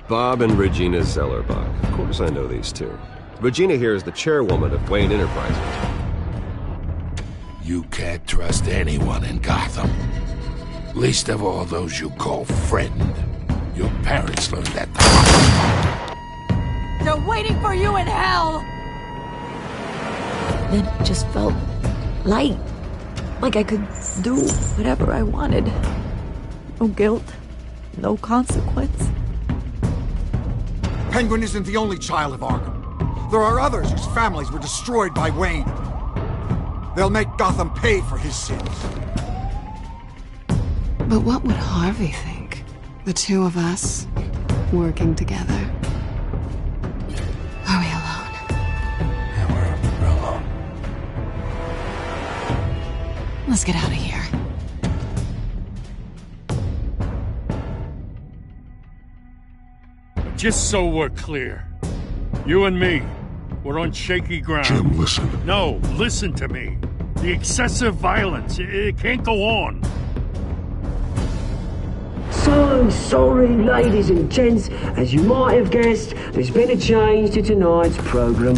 Bob and Regina Zellerbach. Of course I know these two. Regina here is the chairwoman of Wayne Enterprises. You can't trust anyone in Gotham. Least of all those you call friend. Your parents learned that the hard way. They're waiting for you in hell! Then it just felt light. Like I could do whatever I wanted. No guilt, no consequence. Penguin isn't the only child of Arkham. There are others whose families were destroyed by Wayne. They'll make Gotham pay for his sins. But what would Harvey think? The two of us, working together. Are we alone? Yeah, we're alone. Let's get out of here. Just so we're clear, you and me, we're on shaky ground. Jim, listen. No, listen to me. The excessive violence, it can't go on. So sorry, ladies and gents. As you might have guessed, there's been a change to tonight's program.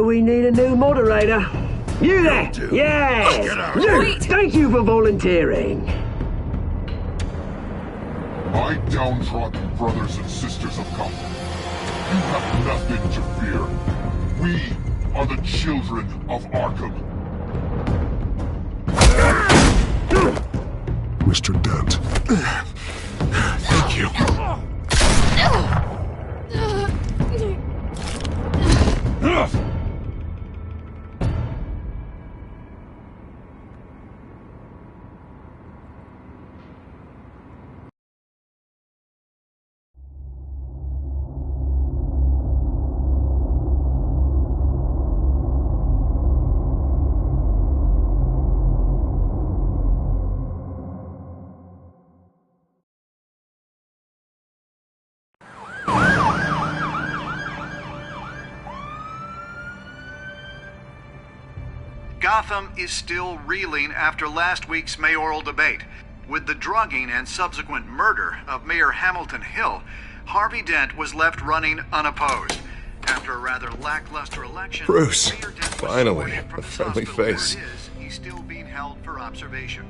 We need a new moderator. You there? Yes! Luke, thank you for volunteering. My downtrodden brothers and sisters of Gotham, you have nothing to fear. We are the children of Arkham. Mr. Dent. Thank you. Gotham is still reeling after last week's mayoral debate. With the drugging and subsequent murder of Mayor Hamilton Hill, Harvey Dent was left running unopposed. After a rather lackluster election, Bruce, Mayor Dent was finally, separated from a his friendly hospital where face. it is, he's still being held for observation.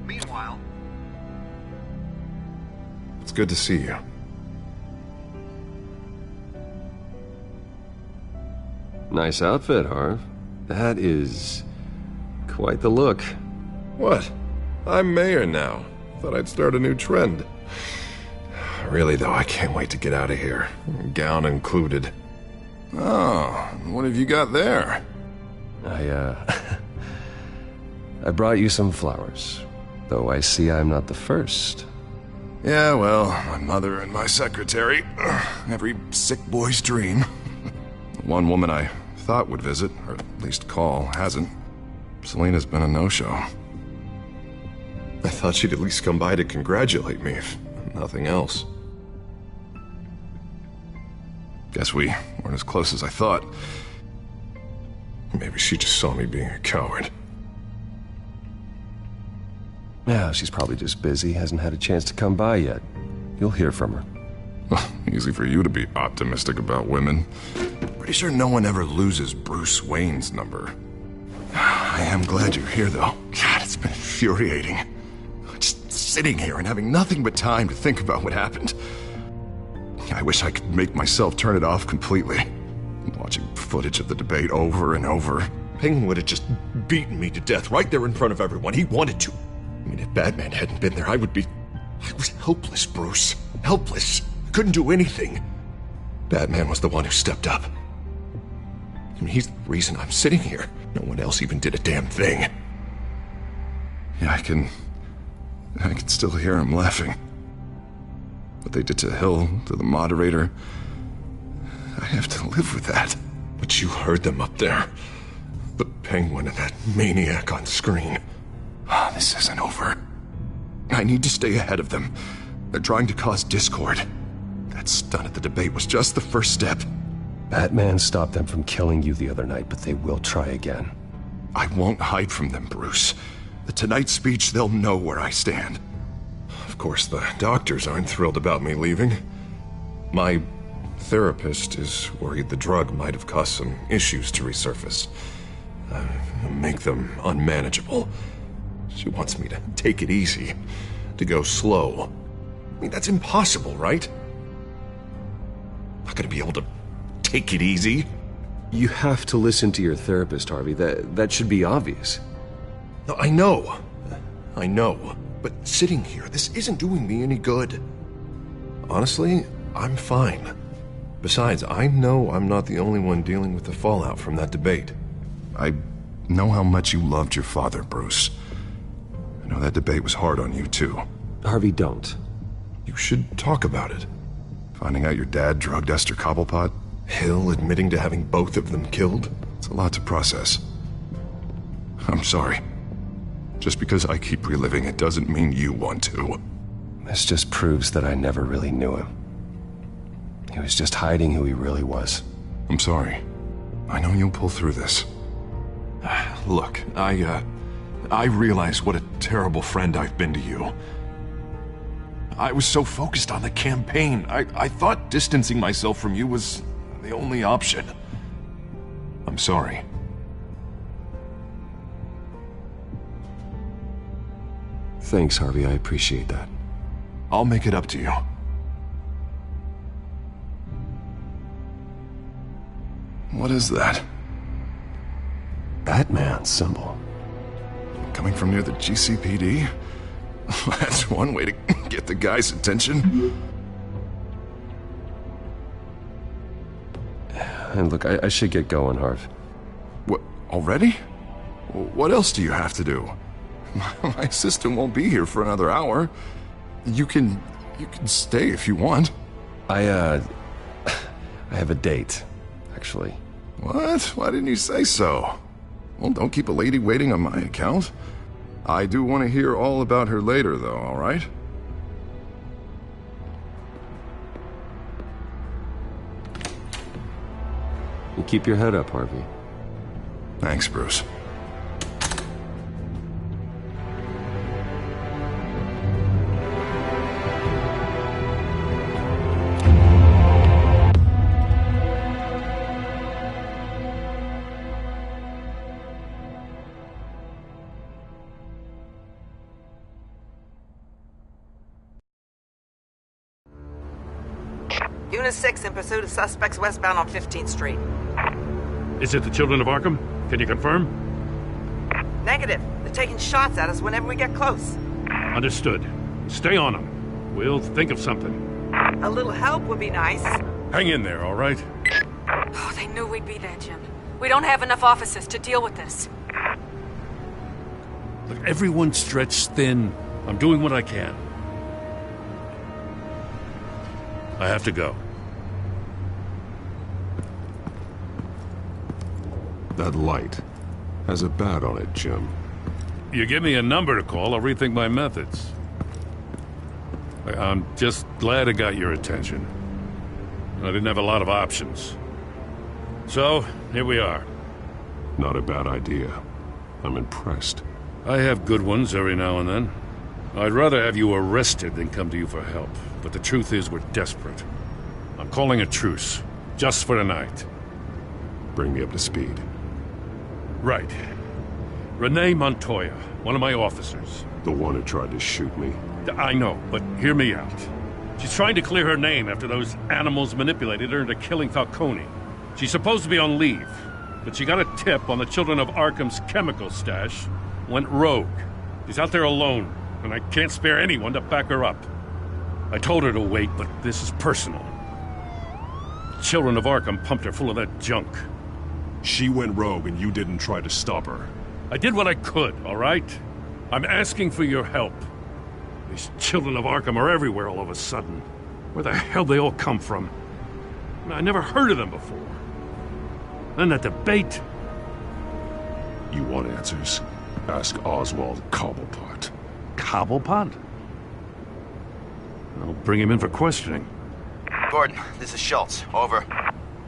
Meanwhile, It's good to see you. Nice outfit, Harv. That is quite the look. What? I'm mayor now. Thought I'd start a new trend. Really, though, I can't wait to get out of here. Gown included. Oh, what have you got there? I brought you some flowers. Though I see I'm not the first. Yeah, well, my mother and my secretary. Every sick boy's dream. One woman I thought would visit, or at least call, hasn't. Selena's been a no-show. I thought she'd at least come by to congratulate me, if nothing else. Guess we weren't as close as I thought. Maybe she just saw me being a coward. Yeah, she's probably just busy, hasn't had a chance to come by yet. You'll hear from her. Well, easy for you to be optimistic about women. Pretty sure no one ever loses Bruce Wayne's number. I am glad you're here, though. God, it's been infuriating. Just sitting here and having nothing but time to think about what happened. I wish I could make myself turn it off completely. Watching footage of the debate over and over. Penguin would have just beaten me to death right there in front of everyone. He wanted to. I mean, if Batman hadn't been there, I was helpless, Bruce. Helpless. Couldn't do anything. Batman was the one who stepped up. I mean, he's the reason I'm sitting here. No one else even did a damn thing. Yeah, I can still hear him laughing. What they did to Hill, to the moderator, I have to live with that. But you heard them up there. The Penguin and that maniac on screen. This isn't over. I need to stay ahead of them. They're trying to cause discord. That stunt at the debate was just the first step. Batman stopped them from killing you the other night, but they will try again. I won't hide from them, Bruce. tonight's speech, they'll know where I stand. Of course, the doctors aren't thrilled about me leaving. My therapist is worried the drug might have caused some issues to resurface. Make them unmanageable. She wants me to take it easy, to go slow. I mean, that's impossible, right? Not gonna be able to take it easy. You have to listen to your therapist, Harvey. That should be obvious. No, I know. But sitting here, this isn't doing me any good. Honestly, I'm fine. Besides, I know I'm not the only one dealing with the fallout from that debate. I know how much you loved your father, Bruce. I know that debate was hard on you, too. Harvey, don't. You should talk about it. Finding out your dad drugged Esther Cobblepot, Hill admitting to having both of them killed. It's a lot to process. I'm sorry. Just because I keep reliving it doesn't mean you want to. This just proves that I never really knew him. He was just hiding who he really was. I'm sorry. I know you'll pull through this. Look, I realize what a terrible friend I've been to you. I was so focused on the campaign. I thought distancing myself from you was the only option. I'm sorry. Thanks, Harvey. I appreciate that. I'll make it up to you. What is that? Batman's symbol. Coming from near the GCPD? That's one way to get the guy's attention. And look, I should get going, Harv. What, already? What else do you have to do? My assistant won't be here for another hour. You can stay if you want. I have a date, actually. What? Why didn't you say so? Well, don't keep a lady waiting on my account. I do want to hear all about her later, though, all right? You keep your head up, Harvey. Thanks, Bruce. Unit 6 in pursuit of suspects westbound on 15th Street. Is it the Children of Arkham? Can you confirm? Negative. They're taking shots at us whenever we get close. Understood. Stay on them. We'll think of something. A little help would be nice. Hang in there, all right? Oh, they knew we'd be there, Jim. We don't have enough officers to deal with this. Look, everyone's stretched thin. I'm doing what I can. I have to go. That light has a bat on it, Jim. You give me a number to call, I'll rethink my methods. I'm just glad I got your attention. I didn't have a lot of options. So, here we are. Not a bad idea. I'm impressed. I have good ones every now and then. I'd rather have you arrested than come to you for help. But the truth is, we're desperate. I'm calling a truce. Just for tonight. Bring me up to speed. Right. Renee Montoya, one of my officers. The one who tried to shoot me. I know, but hear me out. She's trying to clear her name after those animals manipulated her into killing Falcone. She's supposed to be on leave, but she got a tip on the Children of Arkham's chemical stash, went rogue. She's out there alone, and I can't spare anyone to back her up. I told her to wait, but this is personal. Children of Arkham pumped her full of that junk. She went rogue and you didn't try to stop her. I did what I could, all right? I'm asking for your help. These Children of Arkham are everywhere all of a sudden. Where the hell they all come from? I never heard of them before. Then that debate. You want answers? Ask Oswald Cobblepot. Cobblepot? I'll bring him in for questioning. Gordon, this is Schultz. Over.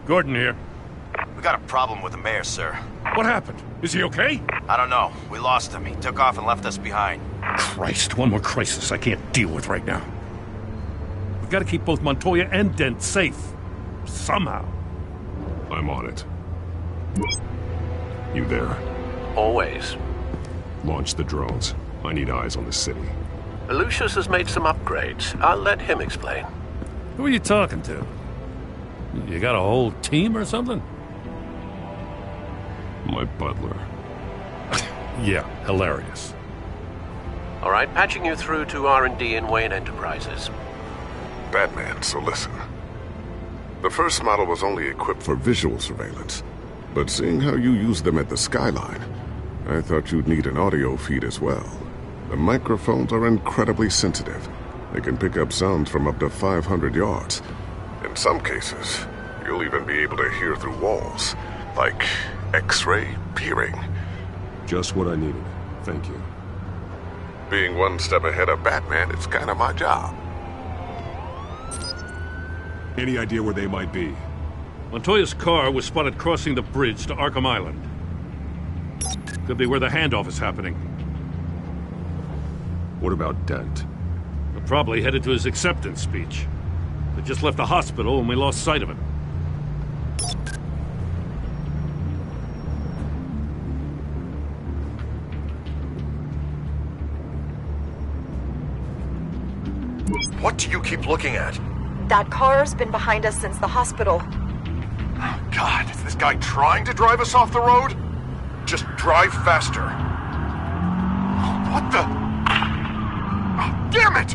Gordon here. We got a problem with the mayor, sir. What happened? Is he okay? I don't know. We lost him. He took off and left us behind. Christ, one more crisis I can't deal with right now. We've got to keep both Montoya and Dent safe. Somehow. I'm on it. You there? Always. Launch the drones. I need eyes on the city. Lucius has made some upgrades. I'll let him explain. Who are you talking to? You got a whole team or something? My butler. Yeah, hilarious. All right, patching you through to R&D in Wayne Enterprises. Batman, so listen. The first model was only equipped for visual surveillance, but seeing how you use them at the skyline, I thought you'd need an audio feed as well. The microphones are incredibly sensitive. They can pick up sounds from up to 500 yards. In some cases, you'll even be able to hear through walls, like X-ray peering. Just what I needed. Thank you. Being one step ahead of Batman, it's kind of my job. Any idea where they might be? Montoya's car was spotted crossing the bridge to Arkham Island. Could be where the handoff is happening. What about Dent? We're probably headed to his acceptance speech. They just left the hospital and we lost sight of him. What do you keep looking at? That car's been behind us since the hospital. Oh, God, is this guy trying to drive us off the road? Just drive faster. What the? Oh, damn it!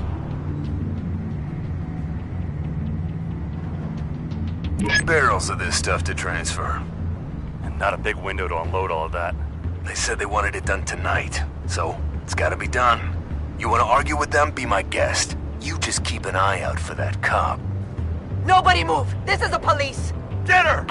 Barrels of this stuff to transfer. And not a big window to unload all of that. They said they wanted it done tonight, so it's gotta be done. You wanna argue with them? Be my guest. You just keep an eye out for that cop. Nobody move! This is the police! Get her!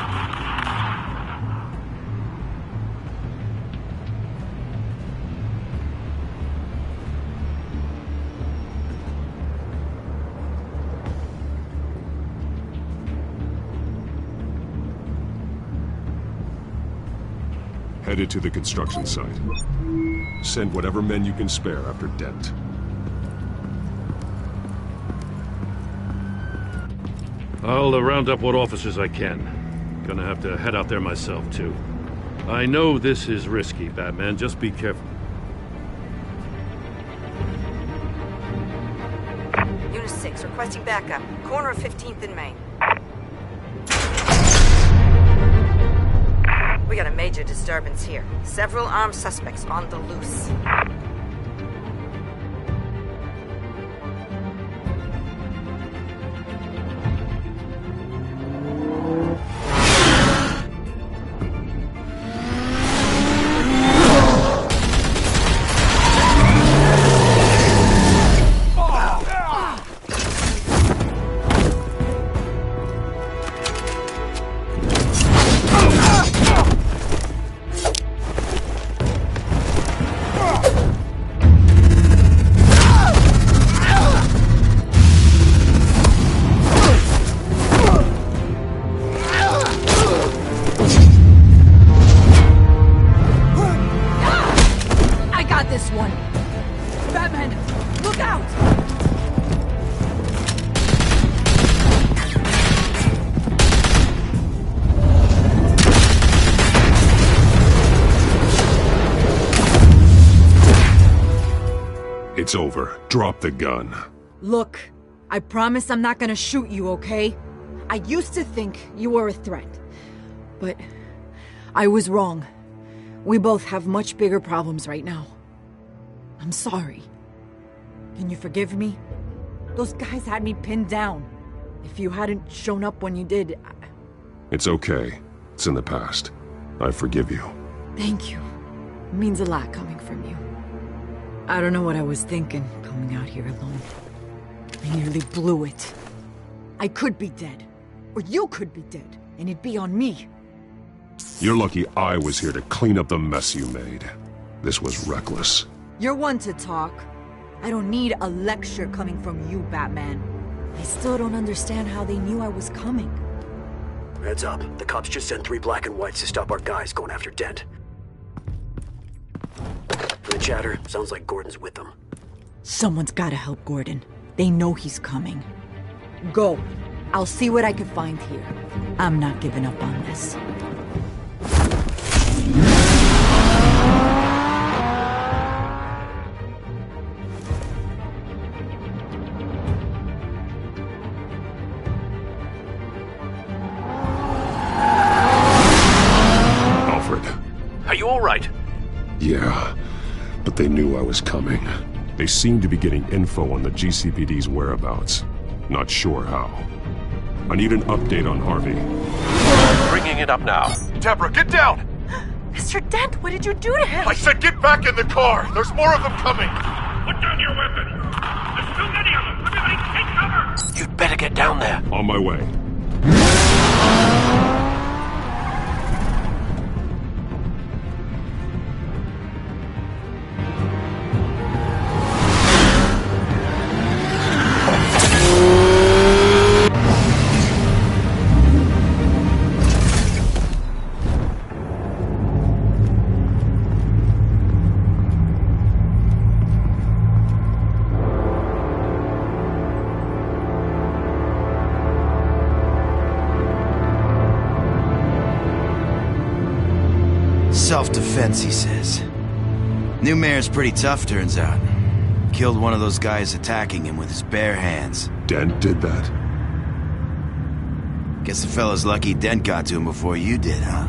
Headed to the construction site. Send whatever men you can spare after Dent. I'll round up what officers I can. Gonna have to head out there myself, too. I know this is risky, Batman. Just be careful. Unit 6, requesting backup. Corner of 15th and Main. We got a major disturbance here. Several armed suspects on the loose. It's over. Drop the gun. Look, I promise I'm not gonna shoot you, okay? I used to think you were a threat. But I was wrong. We both have much bigger problems right now. I'm sorry. Can you forgive me? Those guys had me pinned down. If you hadn't shown up when you did, It's okay. It's in the past. I forgive you. Thank you. It means a lot coming from you. I don't know what I was thinking, coming out here alone. I nearly blew it. I could be dead. Or you could be dead, and it'd be on me. You're lucky I was here to clean up the mess you made. This was reckless. You're one to talk. I don't need a lecture coming from you, Batman. I still don't understand how they knew I was coming. Heads up. The cops just sent 3 black and whites to stop our guys going after Dent. chatter. Sounds like Gordon's with them. Someone's gotta help Gordon. They know he's coming. Go. I'll see what I can find here. I'm not giving up on this. Are you all right? Yeah, but they knew I was coming. They seemed to be getting info on the GCPD's whereabouts. Not sure how. I need an update on Harvey. Bringing it up now. Deborah, get down! Mr. Dent, what did you do to him? I said get back in the car! There's more of them coming! Put down your weapon! There's too many of them! Everybody take cover! You'd better get down there. On my way. Self-defense, he says. New mayor's pretty tough, turns out. Killed one of those guys attacking him with his bare hands. Dent did that? Guess the fella's lucky Dent got to him before you did, huh?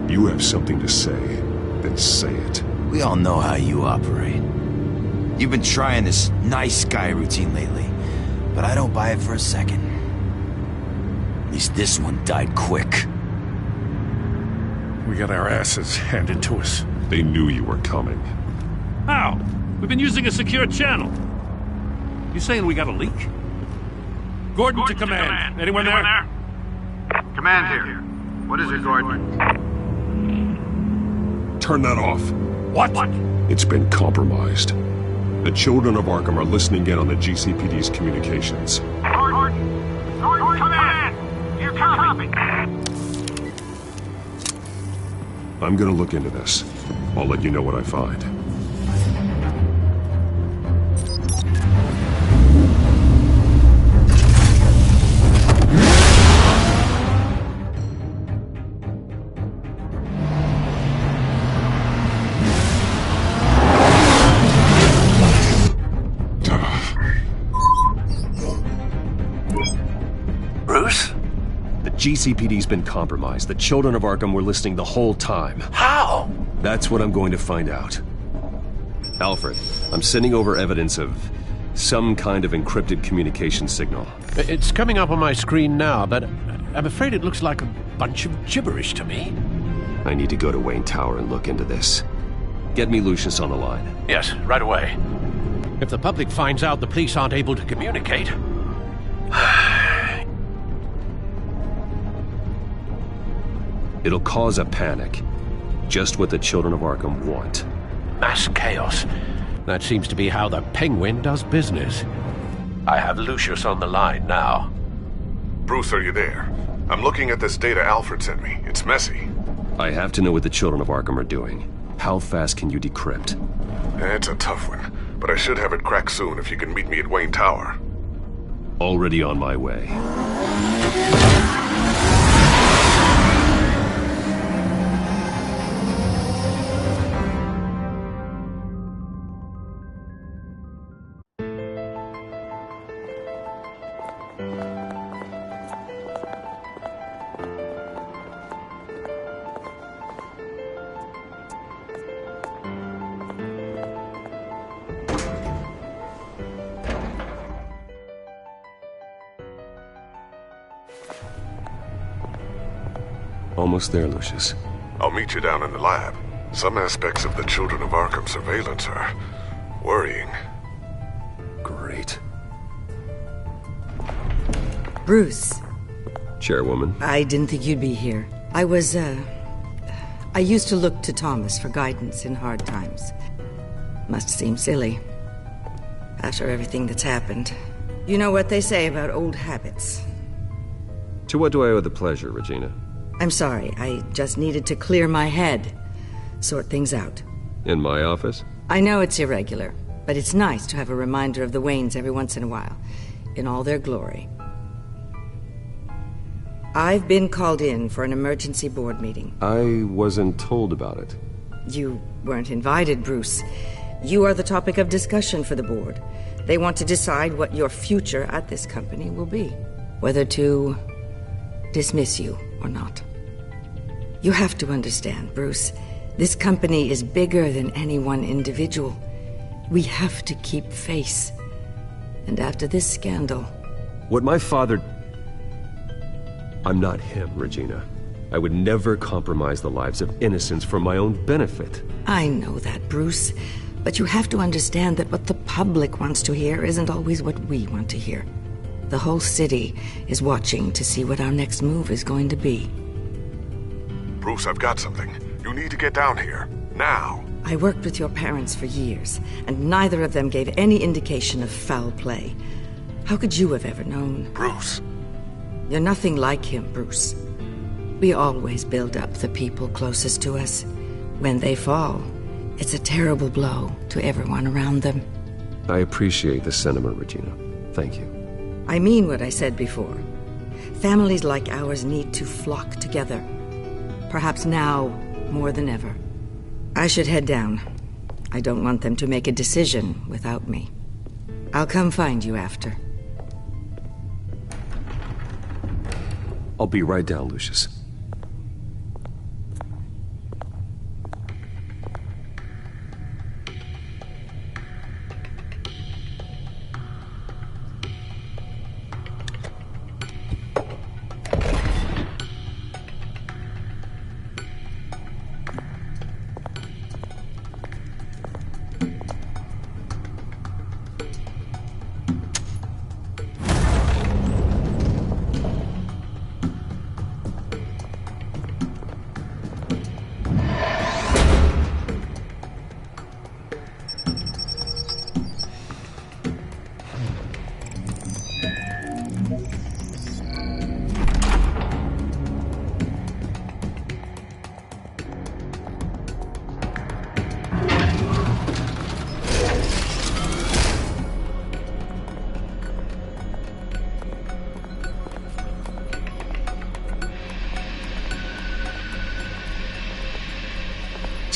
You have something to say, then say it. We all know how you operate. You've been trying this nice guy routine lately, but I don't buy it for a second. At least this one died quick. We got our asses handed to us. They knew you were coming. How? We've been using a secure channel. You saying we got a leak? Gordon to command. Anyone there? Command here. What is it, Gordon? Turn that off. What? It's been compromised. The children of Arkham are listening in on the GCPD's communications. Gordon, command! You copy? I'm gonna look into this. I'll let you know what I find. GCPD's been compromised. The children of Arkham were listening the whole time. How? That's what I'm going to find out. Alfred, I'm sending over evidence of some kind of encrypted communication signal. It's coming up on my screen now, but I'm afraid it looks like a bunch of gibberish to me. I need to go to Wayne Tower and look into this. Get me Lucius on the line. Yes, right away. If the public finds out the police aren't able to communicate... It'll cause a panic. Just what the children of Arkham want. Mass chaos. That seems to be how the Penguin does business. I have Lucius on the line now. Bruce, are you there? I'm looking at this data Alfred sent me. It's messy. I have to know what the children of Arkham are doing. How fast can you decrypt? It's a tough one, but I should have it cracked soon if you can meet me at Wayne Tower. Already on my way. Almost there, Lucius. I'll meet you down in the lab. Some aspects of the Children of Arkham surveillance are worrying. Great. Bruce. Chairwoman. I didn't think you'd be here. I used to look to Thomas for guidance in hard times. Must seem silly. After everything that's happened. You know what they say about old habits. To what do I owe the pleasure, Regina? I'm sorry, I just needed to clear my head. Sort things out. In my office? I know it's irregular, but it's nice to have a reminder of the Waynes every once in a while, in all their glory. I've been called in for an emergency board meeting. I wasn't told about it. You weren't invited, Bruce. You are the topic of discussion for the board. They want to decide what your future at this company will be. Whether to dismiss you or not. You have to understand, Bruce. This company is bigger than any one individual. We have to keep face. And after this scandal... What my father... I'm not him, Regina. I would never compromise the lives of innocents for my own benefit. I know that, Bruce. But you have to understand that what the public wants to hear isn't always what we want to hear. The whole city is watching to see what our next move is going to be. Bruce, I've got something. You need to get down here. Now. I worked with your parents for years, and neither of them gave any indication of foul play. How could you have ever known? Bruce. You're nothing like him, Bruce. We always build up the people closest to us. When they fall, it's a terrible blow to everyone around them. I appreciate the sentiment, Regina. Thank you. I mean what I said before. Families like ours need to flock together. Perhaps now more than ever. I should head down. I don't want them to make a decision without me. I'll come find you after. I'll be right down, Lucius.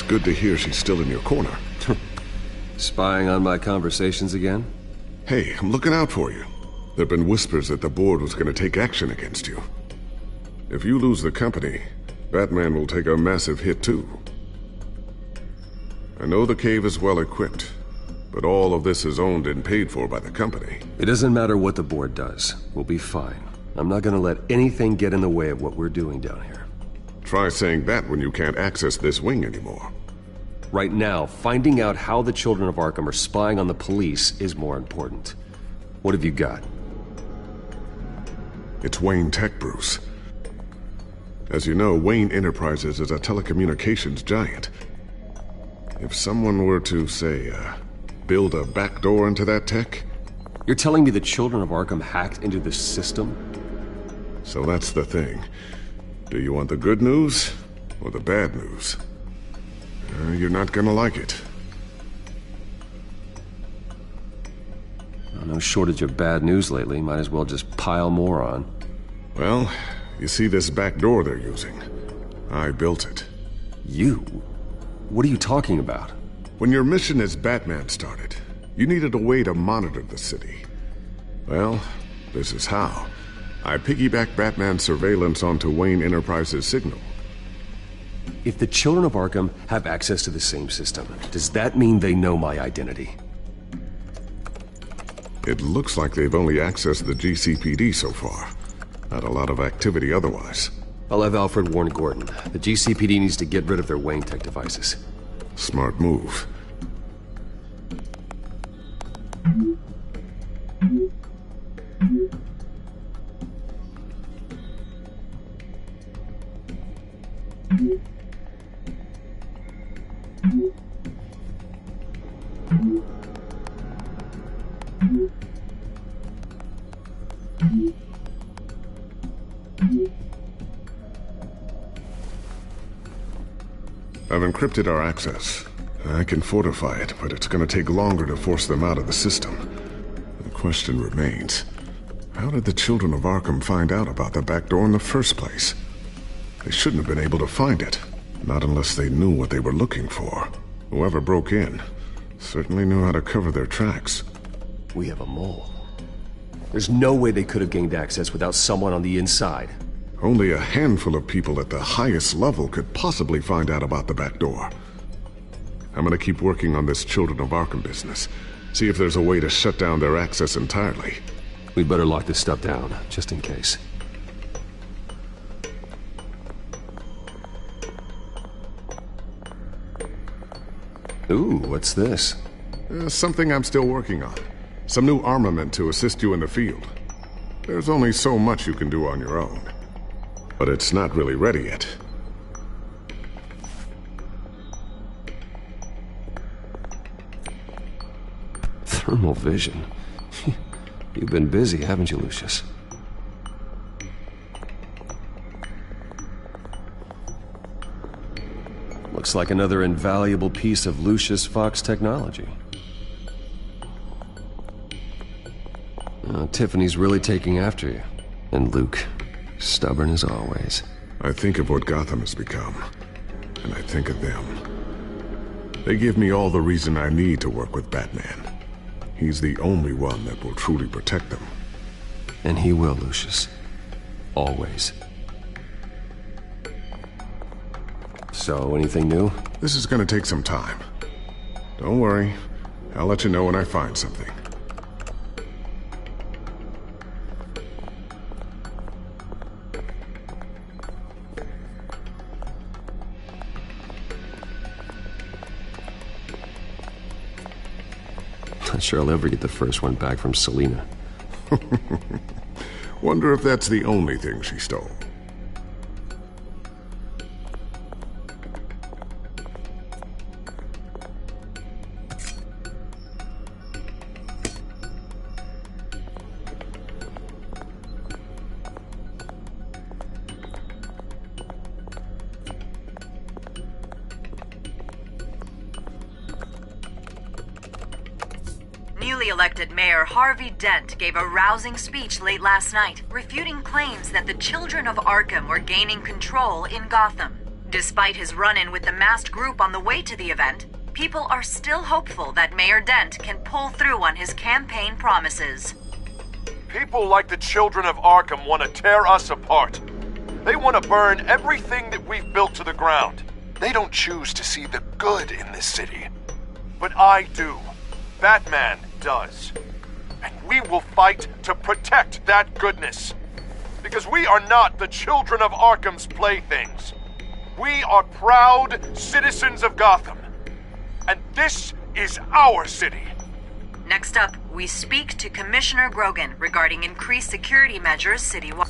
Good to hear she's still in your corner. Spying on my conversations again? Hey, I'm looking out for you. There've been whispers that the board was going to take action against you. If you lose the company, Batman will take a massive hit too. I know the cave is well equipped, but all of this is owned and paid for by the company. It doesn't matter what the board does. We'll be fine. I'm not going to let anything get in the way of what we're doing down here. Try saying that when you can't access this wing anymore. Right now, finding out how the children of Arkham are spying on the police is more important. What have you got? It's Wayne Tech, Bruce. As you know, Wayne Enterprises is a telecommunications giant. If someone were to, say, build a backdoor into that tech... You're telling me the children of Arkham hacked into this system? So that's the thing. Do you want the good news or the bad news? You're not gonna like it. No shortage of bad news lately. Might as well just pile more on. Well, you see this back door they're using? I built it. You? What are you talking about? When your mission as Batman started, you needed a way to monitor the city. Well, this is how. I piggybacked Batman's surveillance onto Wayne Enterprises' signal. If the children of Arkham have access to the same system, does that mean they know my identity? It looks like they've only accessed the GCPD so far. Not a lot of activity otherwise. I'll have Alfred warn Gordon. The GCPD needs to get rid of their Wayne Tech devices. Smart move. encrypted our access. I can fortify it, but it's gonna take longer to force them out of the system. The question remains, how did the children of Arkham find out about the back door in the first place? They shouldn't have been able to find it, not unless they knew what they were looking for. Whoever broke in certainly knew how to cover their tracks. We have a mole. There's no way they could have gained access without someone on the inside. Only a handful of people at the highest level could possibly find out about the back door. I'm gonna keep working on this Children of Arkham business. See if there's a way to shut down their access entirely. We'd better lock this stuff down, just in case. Ooh, what's this? Something I'm still working on. Some new armament to assist you in the field. There's only so much you can do on your own. But it's not really ready yet. Thermal vision. You've been busy, haven't you, Lucius? Looks like another invaluable piece of Lucius Fox technology. Tiffany's really taking after you. And Luke, stubborn as always. I think of what Gotham has become, and I think of them. They give me all the reason I need to work with Batman. He's the only one that will truly protect them. And he will, Lucius. Always. So, anything new? This is gonna take some time. Don't worry. I'll let you know when I find something. Not sure I'll ever get the first one back from Selina. Wonder if that's the only thing she stole. Newly elected Mayor Harvey Dent gave a rousing speech late last night, refuting claims that the children of Arkham were gaining control in Gotham. Despite his run-in with the masked group on the way to the event, people are still hopeful that Mayor Dent can pull through on his campaign promises. People like the children of Arkham want to tear us apart. They want to burn everything that we've built to the ground. They don't choose to see the good in this city. But I do. Batman does. And we will fight to protect that goodness. Because we are not the children of Arkham's playthings. We are proud citizens of Gotham. And this is our city. Next up, we speak to Commissioner Grogan regarding increased security measures citywide.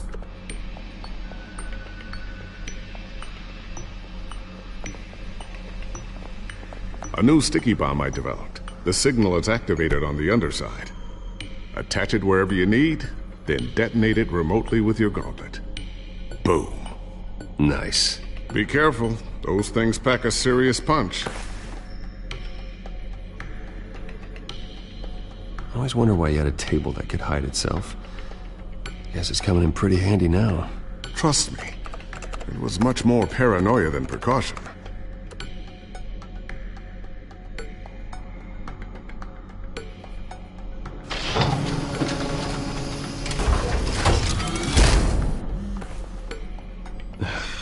A new sticky bomb I developed. The signal is activated on the underside. Attach it wherever you need, then detonate it remotely with your gauntlet. Boom. Nice. Be careful. Those things pack a serious punch. I always wonder why you had a table that could hide itself. Guess it's coming in pretty handy now. Trust me, it was much more paranoia than precaution.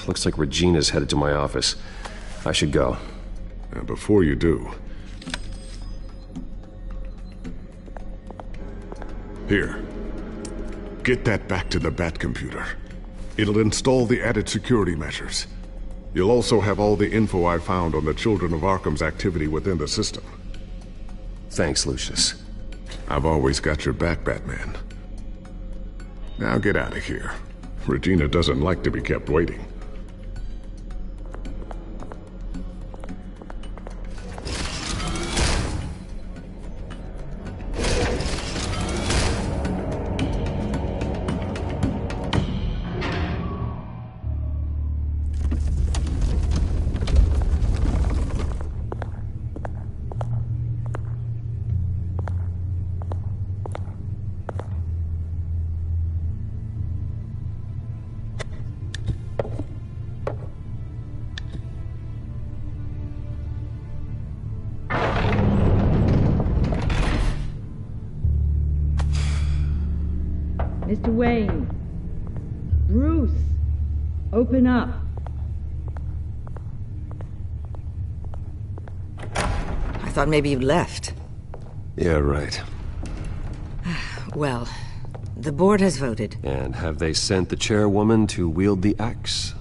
Looks like Regina's headed to my office. I should go. And before you do... Here. Get that back to the Bat computer. It'll install the added security measures. You'll also have all the info I found on the Children of Arkham's activity within the system. Thanks, Lucius. I've always got your back, Batman. Now get out of here. Regina doesn't like to be kept waiting. Mr. Wayne. Bruce. Open up. I thought maybe you'd left. Yeah, right. Well, the board has voted. And have they sent the chairwoman to wield the axe?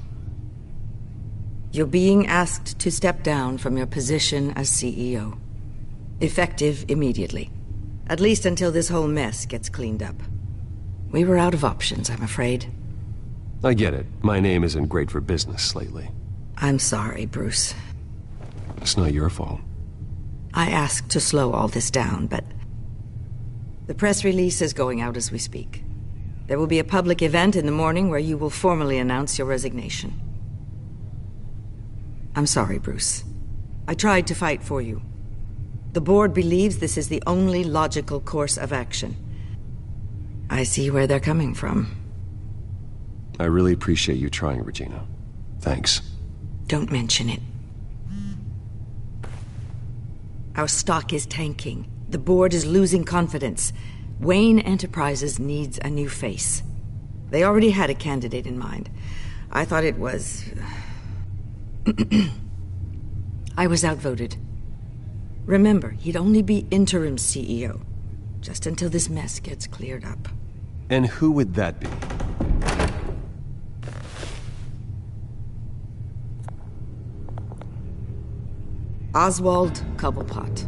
You're being asked to step down from your position as CEO. Effective immediately. At least until this whole mess gets cleaned up. We were out of options, I'm afraid. I get it. My name isn't great for business lately. I'm sorry, Bruce. It's not your fault. I asked to slow all this down, but the press release is going out as we speak. There will be a public event in the morning where you will formally announce your resignation. I'm sorry, Bruce. I tried to fight for you. The board believes this is the only logical course of action. I see where they're coming from. I really appreciate you trying, Regina. Thanks. Don't mention it. Our stock is tanking. The board is losing confidence. Wayne Enterprises needs a new face. They already had a candidate in mind. I thought it was... I was outvoted. Remember, he'd only be interim CEO, just until this mess gets cleared up. And who would that be? Oswald Cobblepot.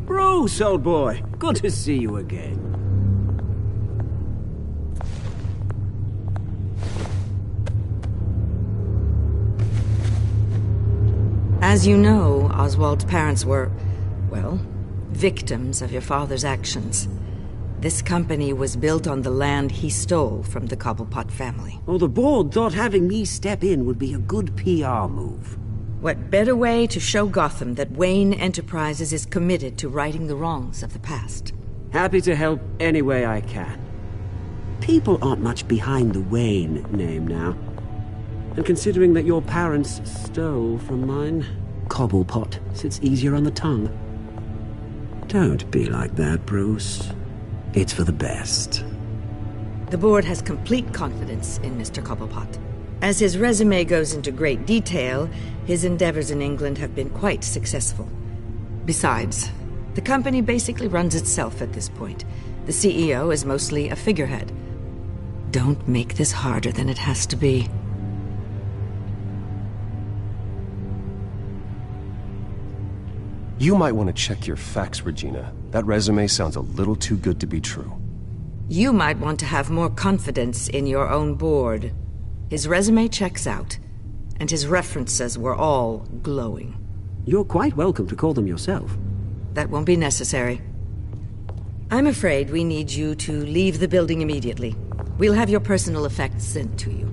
Bruce, old boy. Good to see you again. As you know, Oswald's parents were, well, victims of your father's actions. This company was built on the land he stole from the Cobblepot family. Oh, the board thought having me step in would be a good PR move. What better way to show Gotham that Wayne Enterprises is committed to righting the wrongs of the past? Happy to help any way I can. People aren't much behind the Wayne name now. And considering that your parents stole from mine, Cobblepot sits easier on the tongue. Don't be like that, Bruce. It's for the best. The board has complete confidence in Mr. Cobblepot. As his resume goes into great detail, his endeavors in England have been quite successful. Besides, the company basically runs itself at this point. The CEO is mostly a figurehead. Don't make this harder than it has to be. You might want to check your facts, Regina. That resume sounds a little too good to be true. You might want to have more confidence in your own board. His resume checks out, and his references were all glowing. You're quite welcome to call them yourself. That won't be necessary. I'm afraid we need you to leave the building immediately. We'll have your personal effects sent to you.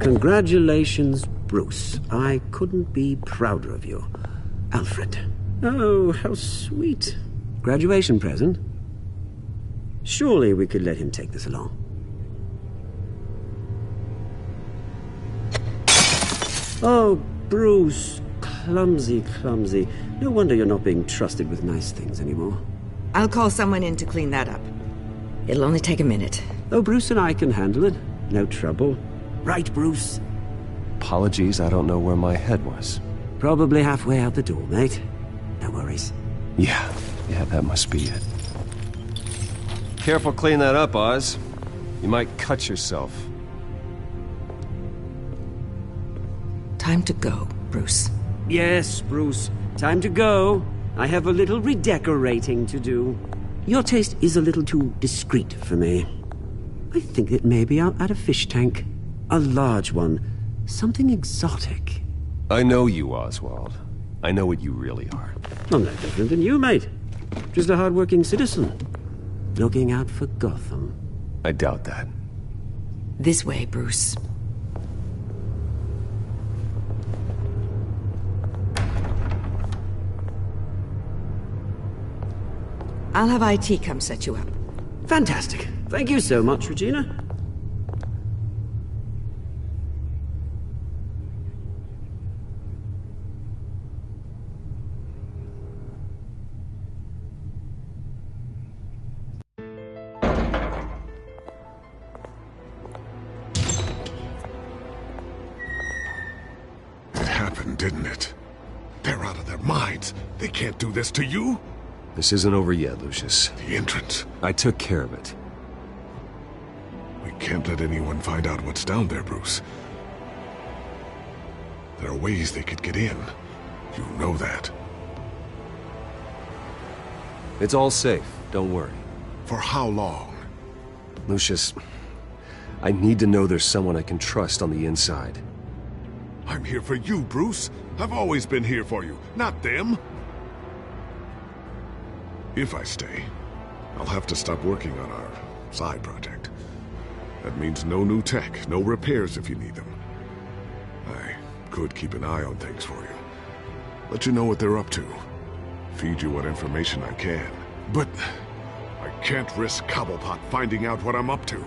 Congratulations, Bruce. I couldn't be prouder of you. Alfred. Oh, how sweet. Graduation present? Surely we could let him take this along. Oh, Bruce. Clumsy, clumsy. No wonder you're not being trusted with nice things anymore. I'll call someone in to clean that up. It'll only take a minute. Oh, Bruce and I can handle it. No trouble. Right, Bruce? Apologies, I don't know where my head was. Probably halfway out the door, mate. No worries. Yeah, that must be it. Careful clean that up, Oz. You might cut yourself. Time to go, Bruce. Yes, Bruce. Time to go. I have a little redecorating to do. Your taste is a little too discreet for me. I think that maybe I'll add a fish tank. A large one. Something exotic. I know you, Oswald. I know what you really are. I'm no different than you, mate. Just a hard-working citizen. Looking out for Gotham. I doubt that. This way, Bruce. I'll have IT come set you up. Fantastic. Thank you so much, Regina. again, didn't it? They're out of their minds. They can't do this to you. This isn't over yet, Lucius. The entrance. I took care of it. We can't let anyone find out what's down there, Bruce. There are ways they could get in. You know that. It's all safe. Don't worry. For how long? Lucius, I need to know there's someone I can trust on the inside. I'm here for you, Bruce. I've always been here for you, not them. If I stay, I'll have to stop working on our side project. That means no new tech, no repairs if you need them. I could keep an eye on things for you. Let you know what they're up to. Feed you what information I can. But I can't risk Cobblepot finding out what I'm up to.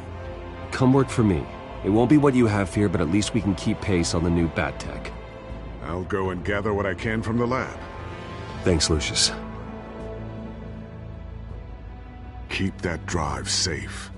Come work for me. It won't be what you have here, but at least we can keep pace on the new bat tech. I'll go and gather what I can from the lab. Thanks, Lucius. Keep that drive safe.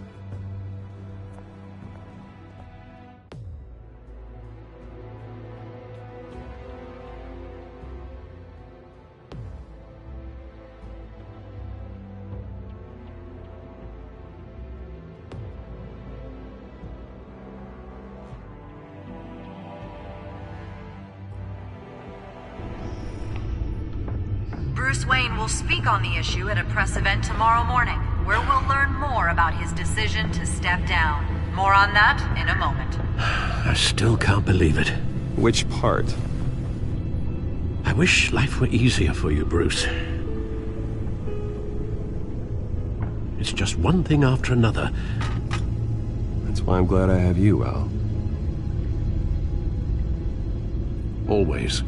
Bruce Wayne will speak on the issue at a press event tomorrow morning, where we'll learn more about his decision to step down. More on that in a moment. I still can't believe it. Which part? I wish life were easier for you, Bruce. It's just one thing after another. That's why I'm glad I have you, Al. Always.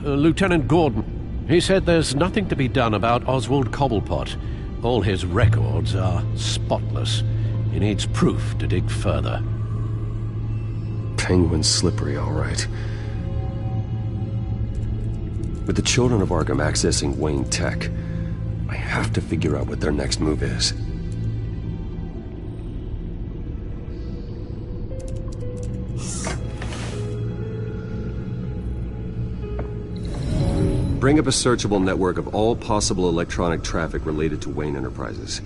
Lieutenant Gordon, he said there's nothing to be done about Oswald Cobblepot. All his records are spotless. He needs proof to dig further. Penguin's slippery, all right. With the children of Arkham accessing Wayne Tech, I have to figure out what their next move is. Bring up a searchable network of all possible electronic traffic related to Wayne Enterprises.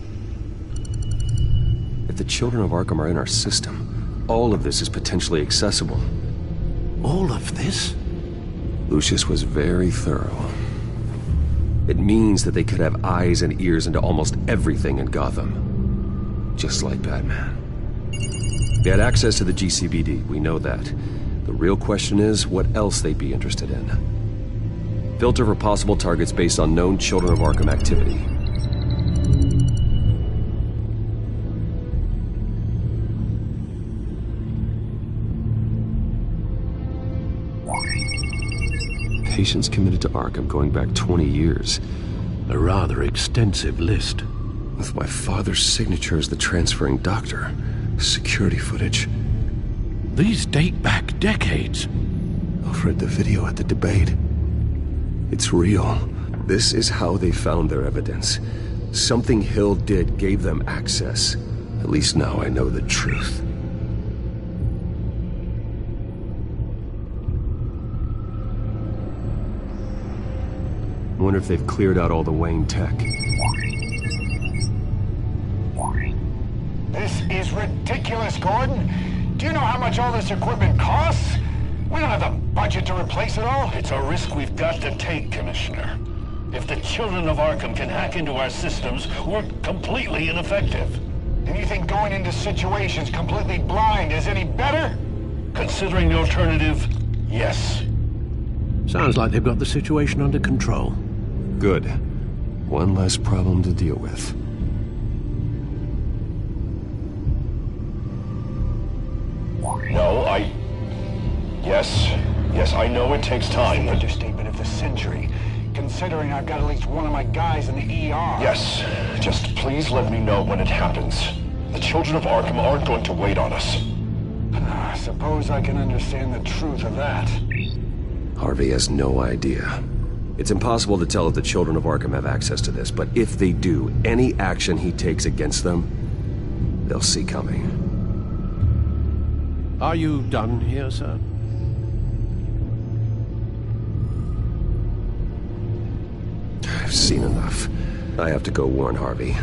If the children of Arkham are in our system, all of this is potentially accessible. All of this? Lucius was very thorough. It means that they could have eyes and ears into almost everything in Gotham. Just like Batman. They had access to the GCPD, we know that. The real question is, what else they'd be interested in. Filter for possible targets based on known Children of Arkham activity. Patients committed to Arkham going back 20 years. A rather extensive list. With my father's signature as the transferring doctor. Security footage. These date back decades. I've read the video at the debate. It's real. This is how they found their evidence. Something Hill did gave them access. At least now I know the truth. I wonder if they've cleared out all the Wayne tech. This is ridiculous, Gordon. Do you know how much all this equipment costs? We don't have the budget to replace it all. It's a risk we've got to take, Commissioner. If the children of Arkham can hack into our systems, we're completely ineffective. And you think going into situations completely blind is any better? Considering the alternative, yes. Sounds like they've got the situation under control. Good. One less problem to deal with. No, Yes, I know it takes time, but... Understatement of the century, considering I've got at least one of my guys in the ER. Yes, just please let me know when it happens. The children of Arkham aren't going to wait on us. I suppose I can understand the truth of that. Harvey has no idea. It's impossible to tell if the children of Arkham have access to this, but if they do, any action he takes against them, they'll see coming. Are you done here, sir? I've seen enough. I have to go warn Harvey.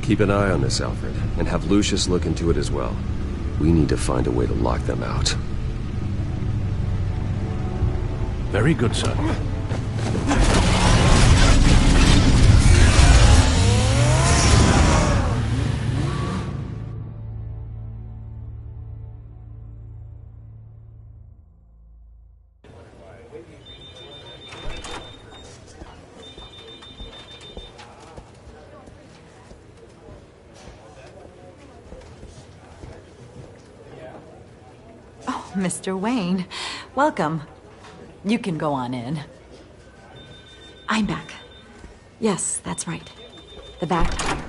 Keep an eye on this, Alfred, and have Lucius look into it as well. We need to find a way to lock them out. Very good, sir. Mr. Wayne, welcome. You can go on in. I'm back. Yes, that's right. The backpack.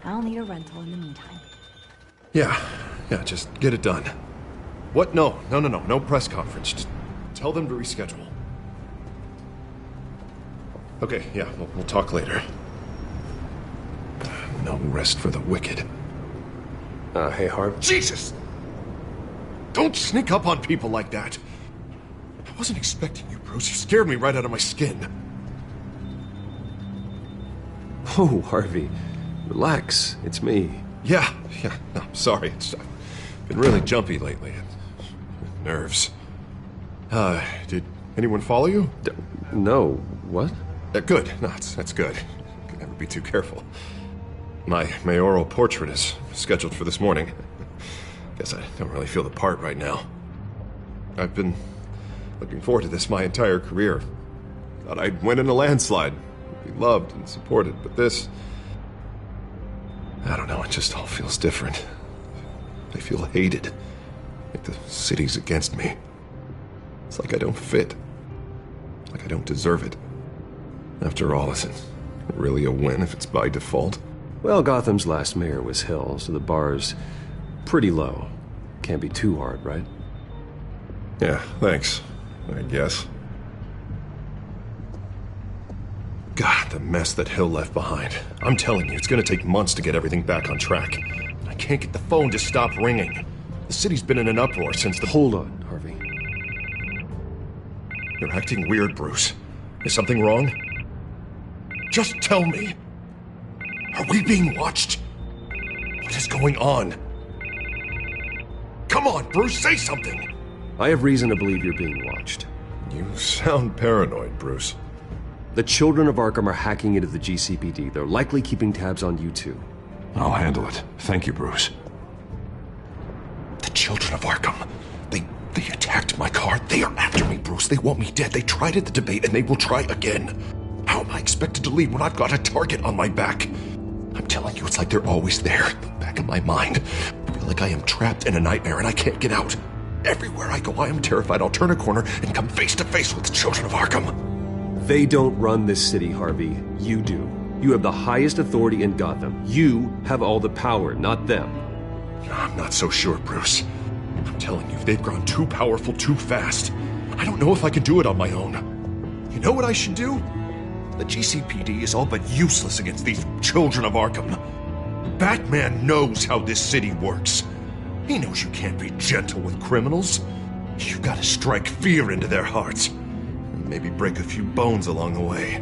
I'll need a rental in the meantime. Yeah, just get it done. What? No press conference. Just tell them to reschedule. Okay, yeah, we'll talk later. No rest for the wicked. Hey, Harv. Jesus! Don't sneak up on people like that. I wasn't expecting you, Bruce. You scared me right out of my skin. Oh, Harvey. Relax. It's me. Yeah. No, I'm sorry. I've been really jumpy lately. Nerves. Did anyone follow you? No. What? Good. No, that's good. Could never be too careful. My mayoral portrait is scheduled for this morning. Guess I don't really feel the part right now. I've been looking forward to this my entire career. Thought I'd win in a landslide. Be loved and supported, but this... I don't know, it just all feels different. I feel hated. Like the city's against me. It's like I don't fit. Like I don't deserve it. After all, is it really a win if it's by default? Well, Gotham's last mayor was Hill, so the bar's pretty low. Can't be too hard, right? Yeah, thanks. I guess. God, the mess that Hill left behind. I'm telling you, it's gonna take months to get everything back on track. I can't get the phone to stop ringing. The city's been in an uproar since the... Hold on, Harvey. You're acting weird, Bruce. Is something wrong? Just tell me. Are we being watched? What is going on? Come on, Bruce, say something! I have reason to believe you're being watched. You sound paranoid, Bruce. The children of Arkham are hacking into the GCPD. They're likely keeping tabs on you too. I'll handle it. Thank you, Bruce. The children of Arkham. They attacked my car. They are after me, Bruce. They want me dead. They tried at the debate, and they will try again. How am I expected to leave when I've got a target on my back? I'm telling you, it's like they're always there, in the back of my mind. I feel like I am trapped in a nightmare and I can't get out. Everywhere I go, I am terrified I'll turn a corner and come face to face with the children of Arkham. They don't run this city, Harvey. You do. You have the highest authority in Gotham. You have all the power, not them. I'm not so sure, Bruce. I'm telling you, they've grown too powerful too fast. I don't know if I can do it on my own. You know what I should do? The GCPD is all but useless against these children of Arkham. Batman knows how this city works. He knows you can't be gentle with criminals. You gotta strike fear into their hearts. And maybe break a few bones along the way.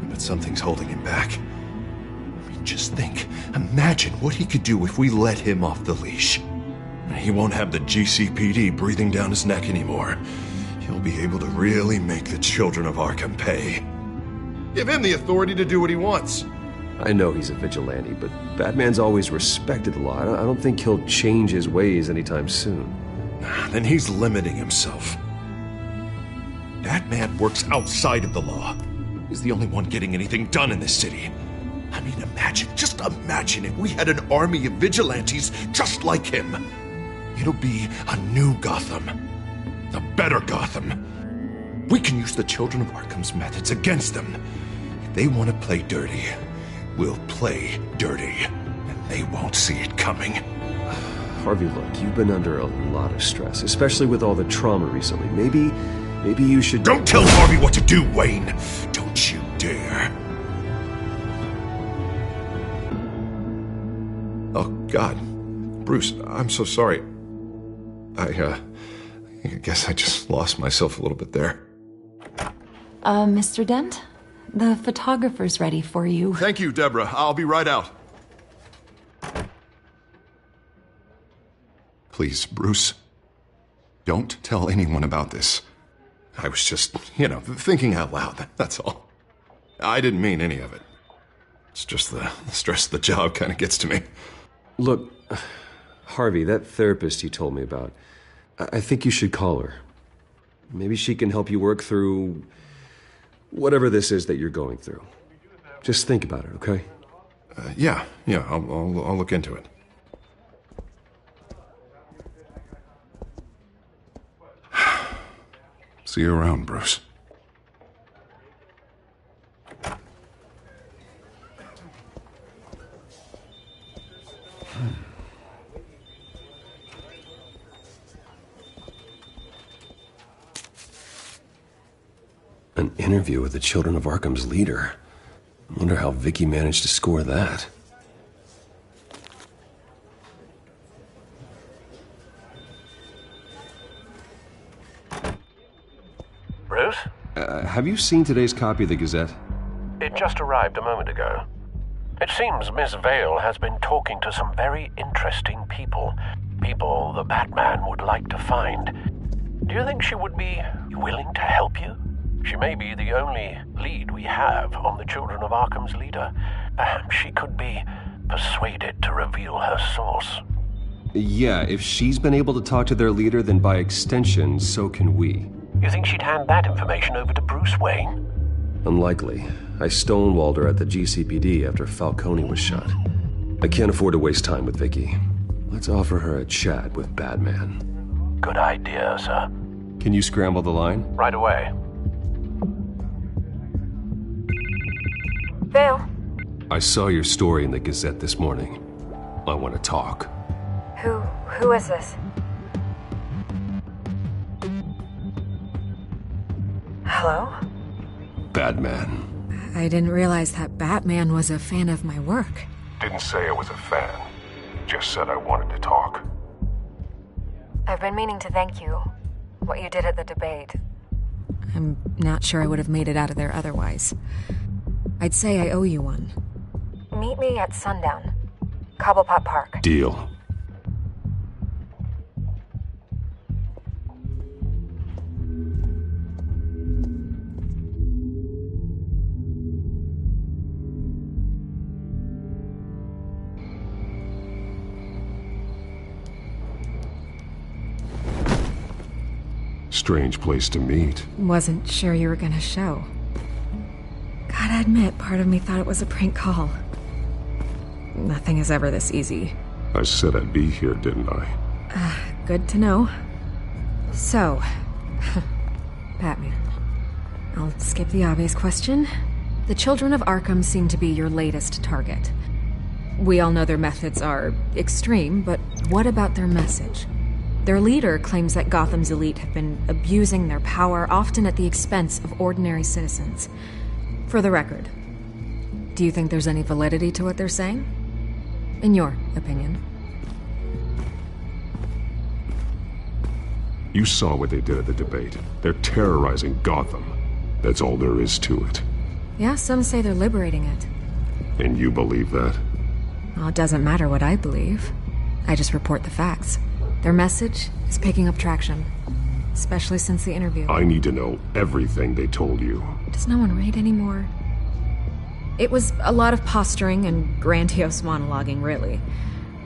But something's holding him back. I mean, just think. Imagine what he could do if we let him off the leash. He won't have the GCPD breathing down his neck anymore. He'll be able to really make the children of Arkham pay. Give him the authority to do what he wants. I know he's a vigilante, but Batman's always respected the law. I don't think he'll change his ways anytime soon. Then he's limiting himself. Batman works outside of the law. He's the only one getting anything done in this city. I mean, just imagine if we had an army of vigilantes just like him. It'll be a new Gotham. A better Gotham. We can use the children of Arkham's methods against them. If they want to play dirty, we'll play dirty. And they won't see it coming. Harvey, look, you've been under a lot of stress, especially with all the trauma recently. Maybe you should... Don't tell Harvey what to do, Wayne! Don't you dare. Oh, God. Bruce, I'm so sorry. I guess I just lost myself a little bit there. Mr. Dent? The photographer's ready for you. Thank you, Deborah. I'll be right out. Please, Bruce, don't tell anyone about this. I was just, thinking out loud, that's all. I didn't mean any of it. It's just the stress of the job kind of gets to me. Look, Harvey, that therapist you told me about, I think you should call her. Maybe she can help you work through whatever this is that you're going through. Just think about it, okay? Yeah, I'll look into it. See you around, Bruce. An interview with the Children of Arkham's leader. I wonder how Vicky managed to score that. Bruce? Have you seen today's copy of the Gazette? It just arrived a moment ago. It seems Miss Vale has been talking to some very interesting people. People the Batman would like to find. Do you think she would be willing to help you? She may be the only lead we have on the Children of Arkham's leader. Perhaps she could be persuaded to reveal her source. Yeah, if she's been able to talk to their leader, then by extension, so can we. You think she'd hand that information over to Bruce Wayne? Unlikely. I stonewalled her at the GCPD after Falcone was shot. I can't afford to waste time with Vicky. Let's offer her a chat with Batman. Good idea, sir. Can you scramble the line? Right away. Vale. I saw your story in the Gazette this morning. I want to talk. Who is this? Hello? Batman. I didn't realize that Batman was a fan of my work. Didn't say I was a fan. Just said I wanted to talk. I've been meaning to thank you. What you did at the debate. I'm not sure I would have made it out of there otherwise. I'd say I owe you one. Meet me at sundown. Cobblepot Park. Deal. Strange place to meet. Wasn't sure you were gonna show. Gotta admit, part of me thought it was a prank call. Nothing is ever this easy. I said I'd be here, didn't I? Good to know. So, Batman. I'll skip the obvious question. The Children of Arkham seem to be your latest target. We all know their methods are extreme, but what about their message? Their leader claims that Gotham's elite have been abusing their power, often at the expense of ordinary citizens. For the record, do you think there's any validity to what they're saying? In your opinion? You saw what they did at the debate. They're terrorizing Gotham. That's all there is to it. Yeah, some say they're liberating it. And you believe that? Well, it doesn't matter what I believe. I just report the facts. Their message is picking up traction, especially since the interview. I need to know everything they told you. Does no one read anymore? It was a lot of posturing and grandiose monologuing, really.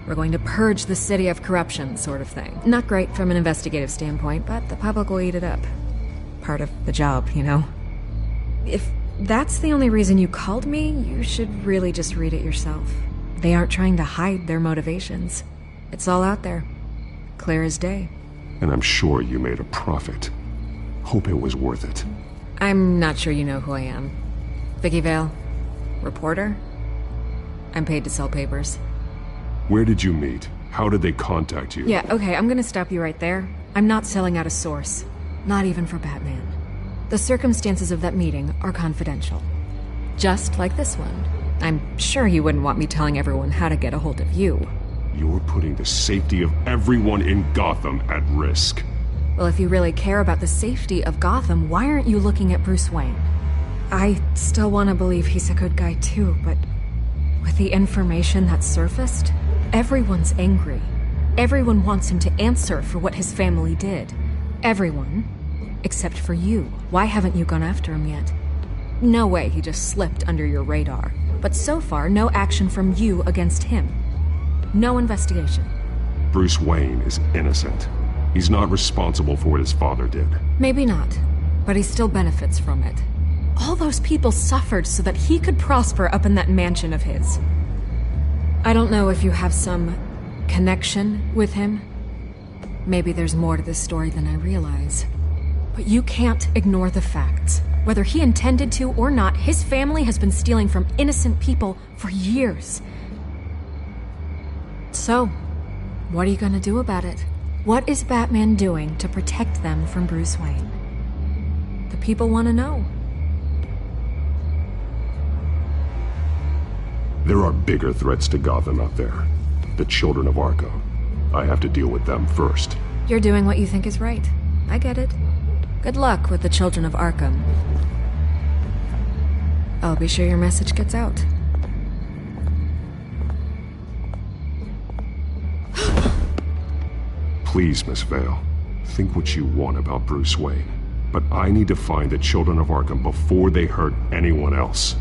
We're going to purge the city of corruption, sort of thing. Not great from an investigative standpoint, but the public will eat it up. Part of the job, you know? If that's the only reason you called me, you should really just read it yourself. They aren't trying to hide their motivations. It's all out there. Clear as day. And I'm sure you made a profit. Hope it was worth it. I'm not sure you know who I am. Vicky Vale. Reporter. I'm paid to sell papers. Where did you meet? How did they contact you? Yeah, okay, I'm gonna stop you right there. I'm not selling out a source. Not even for Batman. The circumstances of that meeting are confidential. Just like this one. I'm sure you wouldn't want me telling everyone how to get a hold of you. You're putting the safety of everyone in Gotham at risk. Well, if you really care about the safety of Gotham, why aren't you looking at Bruce Wayne? I still want to believe he's a good guy too, but with the information that surfaced, everyone's angry. Everyone wants him to answer for what his family did. Everyone. Except for you. Why haven't you gone after him yet? No way he just slipped under your radar. But so far, no action from you against him. No investigation. Bruce Wayne is innocent. He's not responsible for what his father did. Maybe not, but he still benefits from it. All those people suffered so that he could prosper up in that mansion of his. I don't know if you have some connection with him. Maybe there's more to this story than I realize. But you can't ignore the facts. Whether he intended to or not, his family has been stealing from innocent people for years. So, what are you gonna do about it? What is Batman doing to protect them from Bruce Wayne? The people want to know. There are bigger threats to Gotham out there. The children of Arkham. I have to deal with them first. You're doing what you think is right. I get it. Good luck with the children of Arkham. I'll be sure your message gets out. Please, Miss Vale, think what you want about Bruce Wayne. But I need to find the children of Arkham before they hurt anyone else.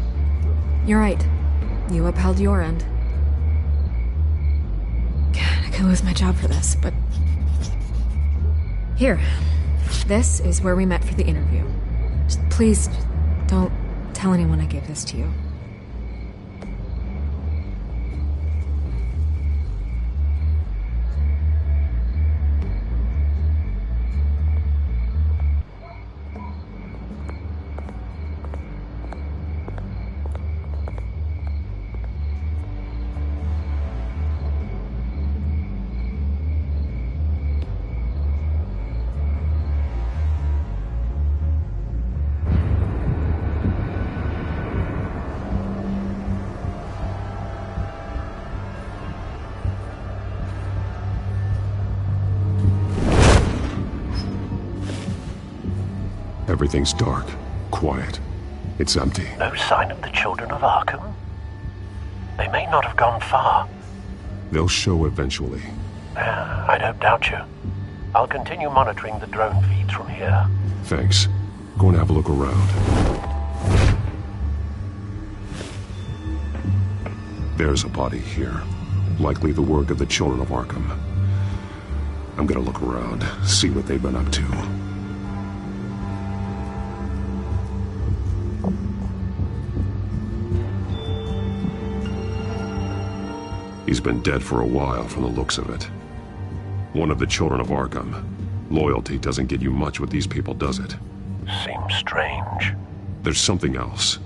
You're right. You upheld your end. God, I could lose my job for this, but... Here. This is where we met for the interview. Just please, don't tell anyone I gave this to you. Everything's dark, quiet. It's empty. No sign of the children of Arkham? They may not have gone far. They'll show eventually. I don't doubt you. I'll continue monitoring the drone feeds from here. Thanks. Go and have a look around. There's a body here. Likely the work of the children of Arkham. I'm gonna look around, see what they've been up to. He's been dead for a while from the looks of it. One of the children of Arkham. Loyalty doesn't get you much with these people, does it? Seems strange. There's something else.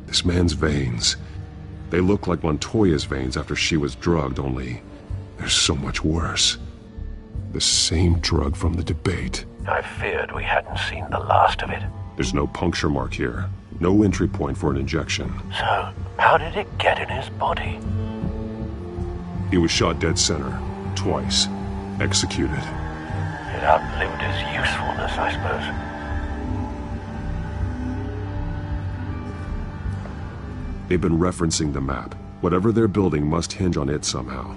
This man's veins. They look like Montoya's veins after she was drugged, only they're so much worse. The same drug from the debate. I feared we hadn't seen the last of it. There's no puncture mark here. No entry point for an injection. So, how did it get in his body? He was shot dead center. Twice. Executed. It outlived his usefulness, I suppose. They've been referencing the map. Whatever they're building must hinge on it somehow.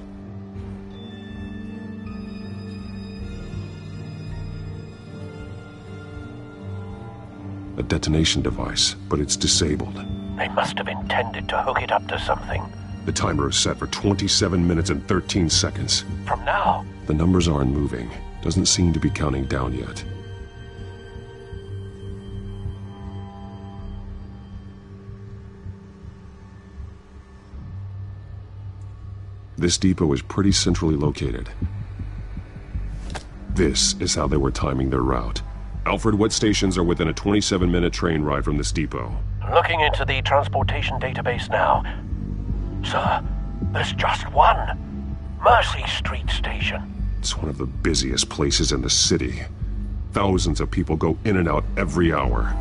A detonation device, but it's disabled. They must have intended to hook it up to something. The timer is set for 27 minutes and 13 seconds. From now? The numbers aren't moving. Doesn't seem to be counting down yet. This depot is pretty centrally located. This is how they were timing their route. Alfred, what stations are within a 27-minute train ride from this depot? Looking into the transportation database now. Sir, there's just one. Mercy Street Station. It's one of the busiest places in the city. Thousands of people go in and out every hour.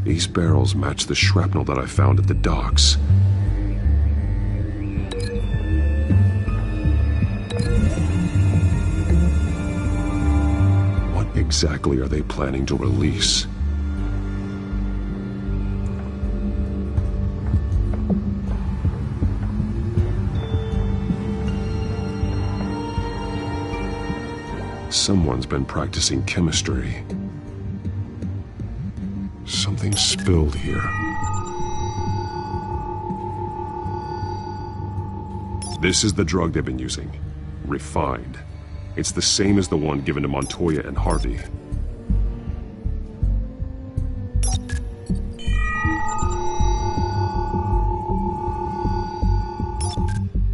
These barrels match the shrapnel that I found at the docks. What exactly are they planning to release? Someone's been practicing chemistry. Something spilled here. This is the drug they've been using. Refined. It's the same as the one given to Montoya and Harvey.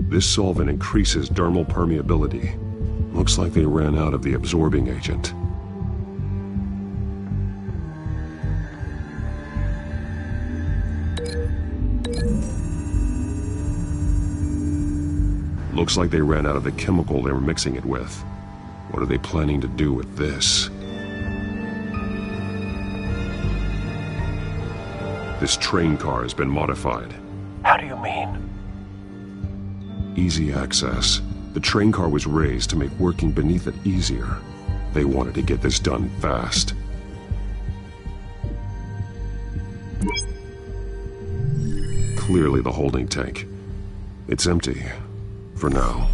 This solvent increases dermal permeability. Looks like they ran out of the absorbing agent. Looks like they ran out of the chemical they were mixing it with. What are they planning to do with this? This train car has been modified. How do you mean? Easy access. The train car was raised to make working beneath it easier. They wanted to get this done fast. Clearly the holding tank. It's empty. For now.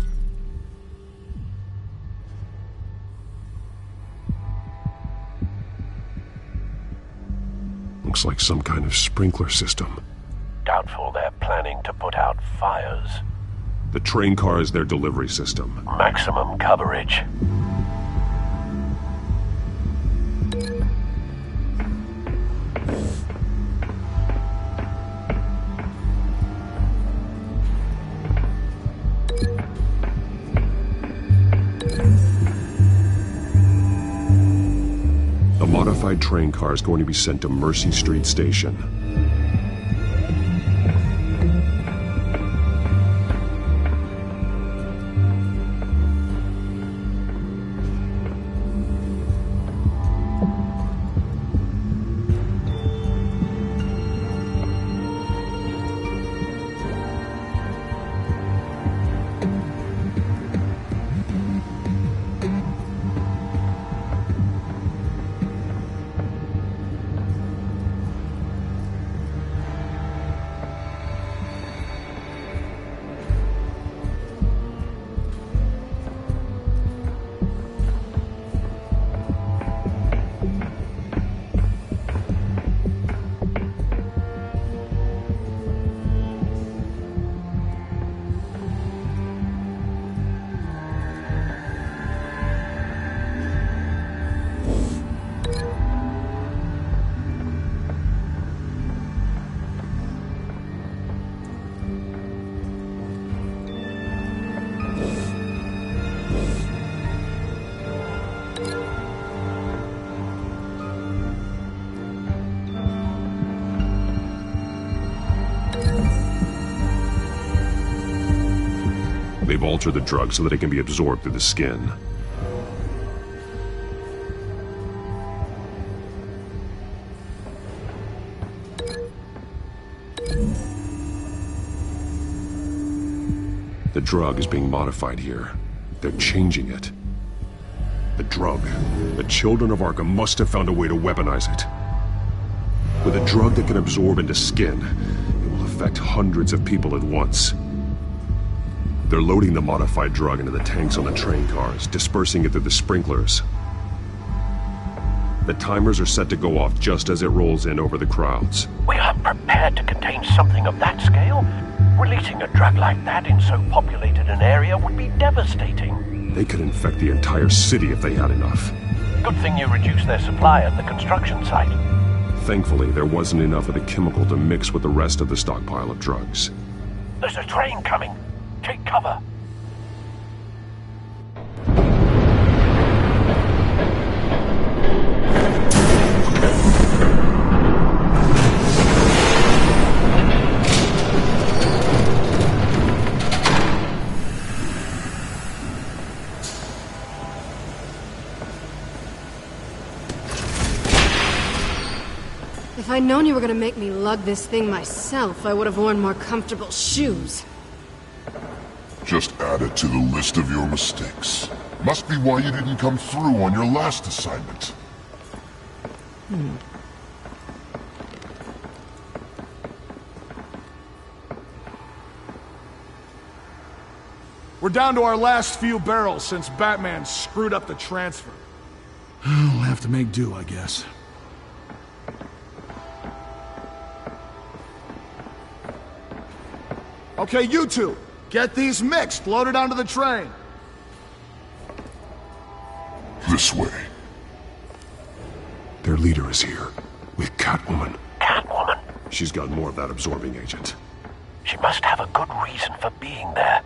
Looks like some kind of sprinkler system. Doubtful they're planning to put out fires. The train car is their delivery system. Maximum coverage. A modified train car is going to be sent to Mercy Street Station. They've altered the drug so that it can be absorbed through the skin. The drug is being modified here. They're changing it. The drug. The children of Arkham must have found a way to weaponize it. With a drug that can absorb into skin, it will affect hundreds of people at once. They're loading the modified drug into the tanks on the train cars, dispersing it through the sprinklers. The timers are set to go off just as it rolls in over the crowds. We aren't prepared to contain something of that scale. Releasing a drug like that in so populated an area would be devastating. They could infect the entire city if they had enough. Good thing you reduced their supply at the construction site. Thankfully, there wasn't enough of the chemical to mix with the rest of the stockpile of drugs. There's a train coming. Take cover. If I'd known you were gonna make me lug this thing myself, I would have worn more comfortable shoes. Just add it to the list of your mistakes. Must be why you didn't come through on your last assignment. We're down to our last few barrels since Batman screwed up the transfer. We'll have to make do, I guess. Okay, you two, get these mixed, loaded onto the train. This way. Their leader is here, with Catwoman. Catwoman? She's got more of that absorbing agent. She must have a good reason for being there.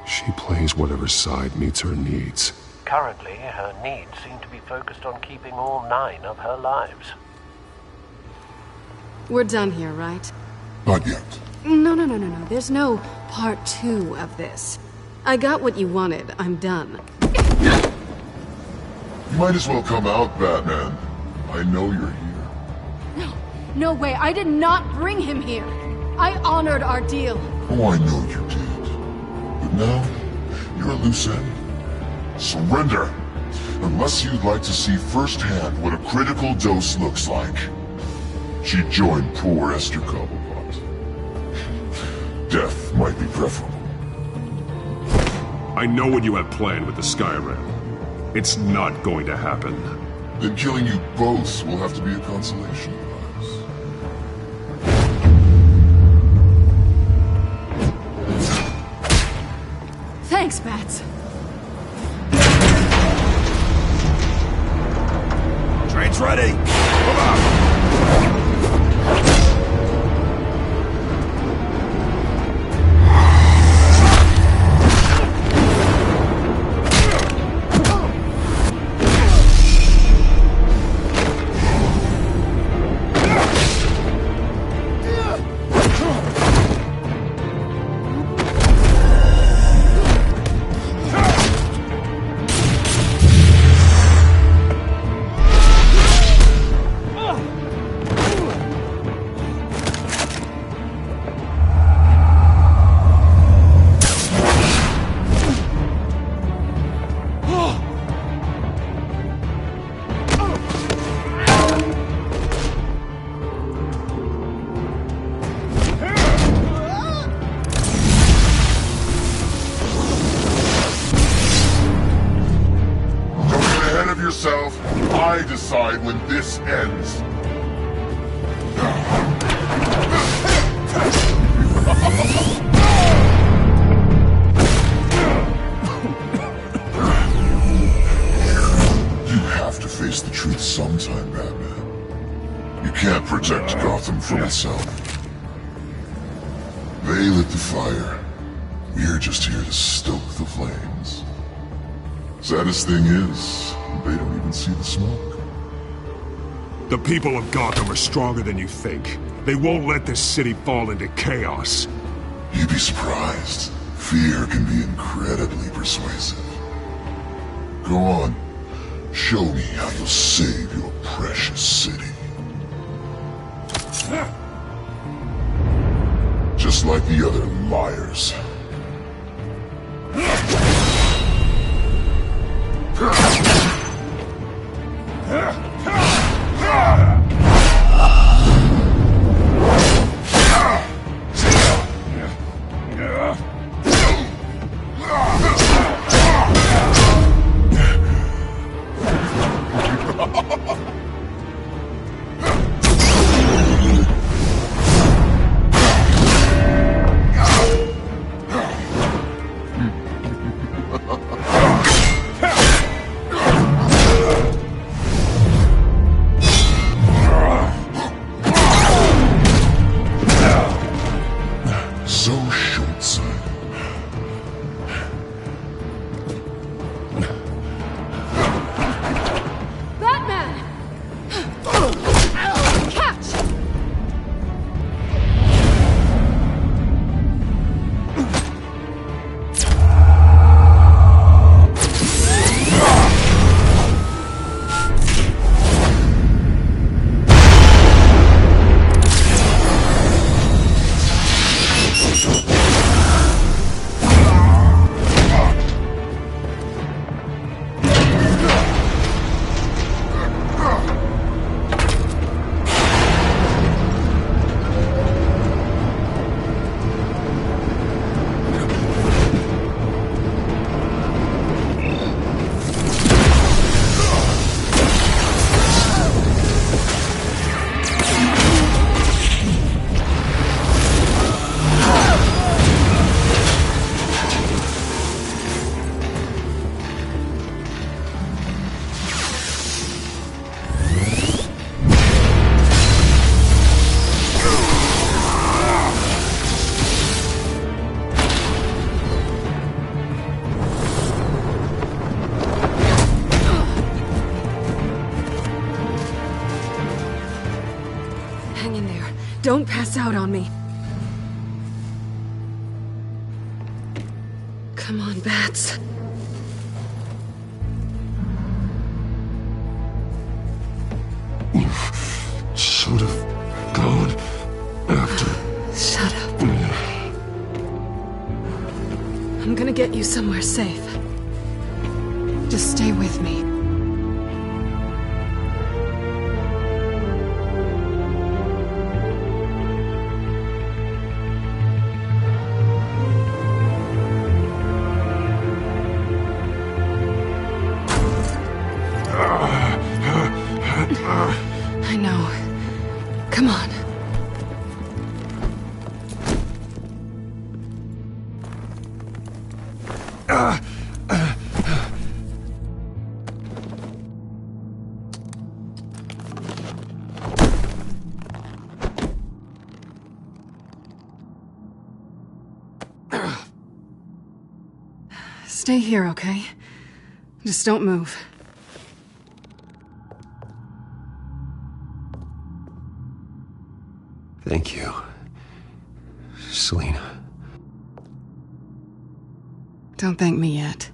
She plays whatever side meets her needs. Currently, her needs seem to be focused on keeping all 9 of her lives. We're done here, right? Not yet. No. There's no part 2 of this. I got what you wanted. I'm done. You might as well come out, Batman. I know you're here. No way. I did not bring him here. I honored our deal. Oh, I know you did. But now, you're a loose end. Surrender! Unless you'd like to see firsthand what a critical dose looks like. She joined poor Esther Cobblepot. Death might be preferable. I know what you have planned with the Skyrim. It's not going to happen. Then killing you both will have to be a consolation prize. Thanks, Bats. Train's ready! Come on! I decide when this ends. You have to face the truth sometime, Batman. You can't protect Gotham from itself. They lit the fire. We're just here to stoke the flames. Saddest thing is, they don't even see the smoke. The people of Gotham are stronger than you think. They won't let this city fall into chaos. You'd be surprised. Fear can be incredibly persuasive. Go on. Show me how you'll save your precious city. Just like the other liars. So short-sighted. Don't pass out on me. Come on, Bats. You should have gone after. Shut up. I'm gonna get you somewhere safe. Just stay with me. I know. Come on. Stay here, okay? Just don't move. Thank you, Selina. Don't thank me yet.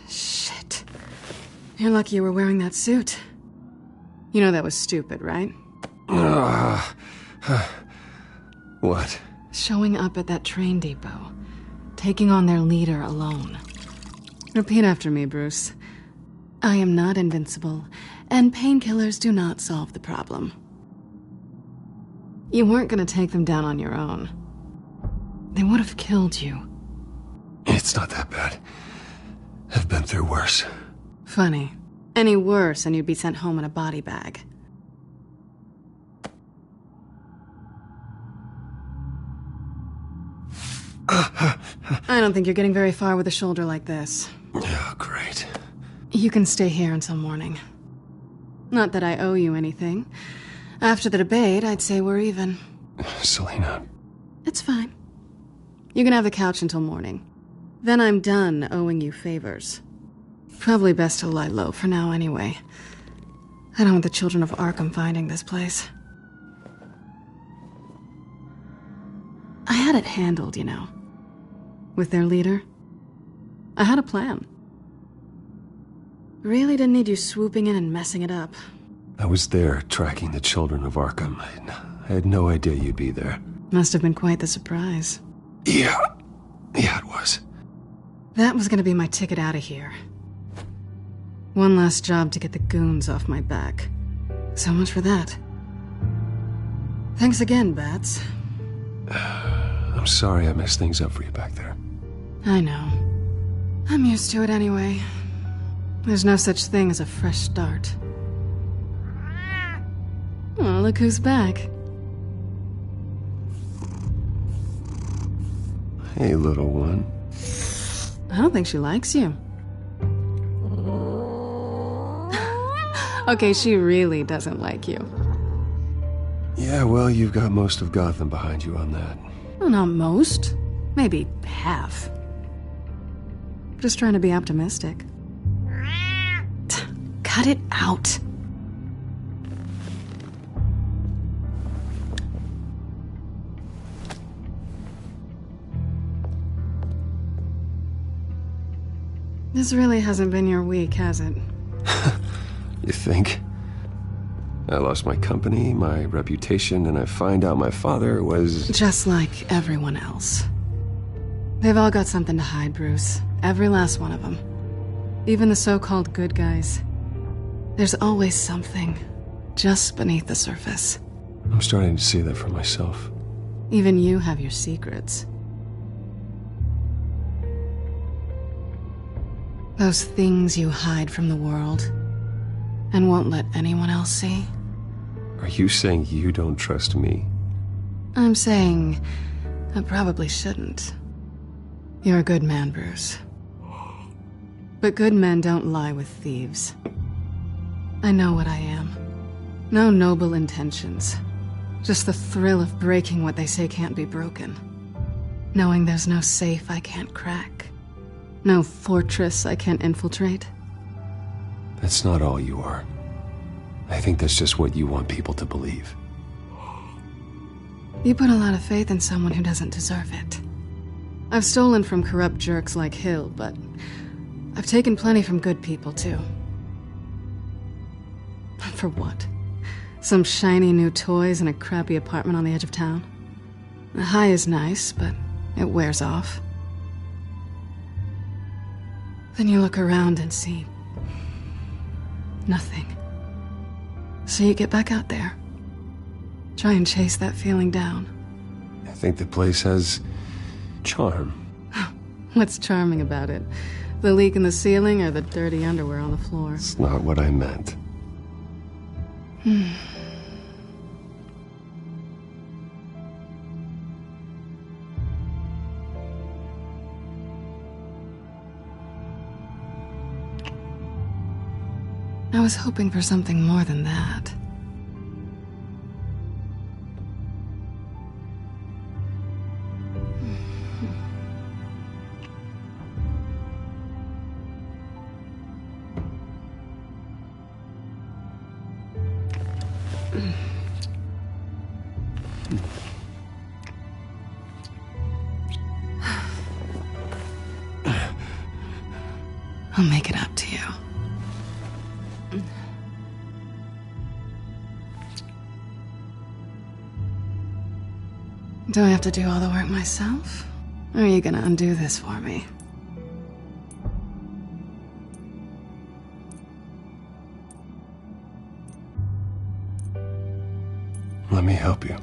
Shit. You're lucky you were wearing that suit. You know that was stupid, right? What? Showing up at that train depot. Taking on their leader alone. Repeat after me, Bruce. I am not invincible, and painkillers do not solve the problem. You weren't gonna take them down on your own. They would have killed you. It's not that bad. I've been through worse. Funny. Any worse and you'd be sent home in a body bag. I don't think you're getting very far with a shoulder like this. Oh, great. You can stay here until morning. Not that I owe you anything. After the debate, I'd say we're even. Selina. It's fine. You can have the couch until morning. Then I'm done owing you favors. Probably best to lie low for now anyway. I don't want the children of Arkham finding this place. I had it handled, you know. With their leader. I had a plan. Really didn't need you swooping in and messing it up. I was there tracking the children of Arkham. I had no idea you'd be there. Must have been quite the surprise. Yeah, it was. That was gonna be my ticket out of here. One last job to get the goons off my back. So much for that. Thanks again, Bats. I'm sorry I messed things up for you back there. I know. I'm used to it anyway. There's no such thing as a fresh start. Oh, look who's back. Hey, little one. I don't think she likes you. Okay, she really doesn't like you. Yeah, well, you've got most of Gotham behind you on that. Well, not most. Maybe half. Just trying to be optimistic. Cut it out. This really hasn't been your week, has it? You think? I lost my company, my reputation, and I find out my father was... Just like everyone else. They've all got something to hide, Bruce. Every last one of them. Even the so-called good guys. There's always something just beneath the surface. I'm starting to see that for myself. Even you have your secrets. Those things you hide from the world and won't let anyone else see. Are you saying you don't trust me? I'm saying I probably shouldn't. You're a good man, Bruce. But good men don't lie with thieves. I know what I am. No noble intentions. Just the thrill of breaking what they say can't be broken. Knowing there's no safe I can't crack. No fortress I can't infiltrate? That's not all you are. I think that's just what you want people to believe. You put a lot of faith in someone who doesn't deserve it. I've stolen from corrupt jerks like Hill, but I've taken plenty from good people, too. For what? Some shiny new toys and a crappy apartment on the edge of town? The high is nice, but it wears off. Then you look around and see nothing. So you get back out there. Try and chase that feeling down. I think the place has charm. What's charming about it? The leak in the ceiling or the dirty underwear on the floor? It's not what I meant. I was hoping for something more than that. I'll make it up to you. Do I have to do all the work myself? Or are you gonna undo this for me? Let me help you.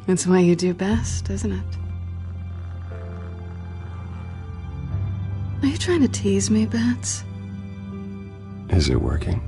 It's what you do best, isn't it? Are you trying to tease me, Bats? Is it working?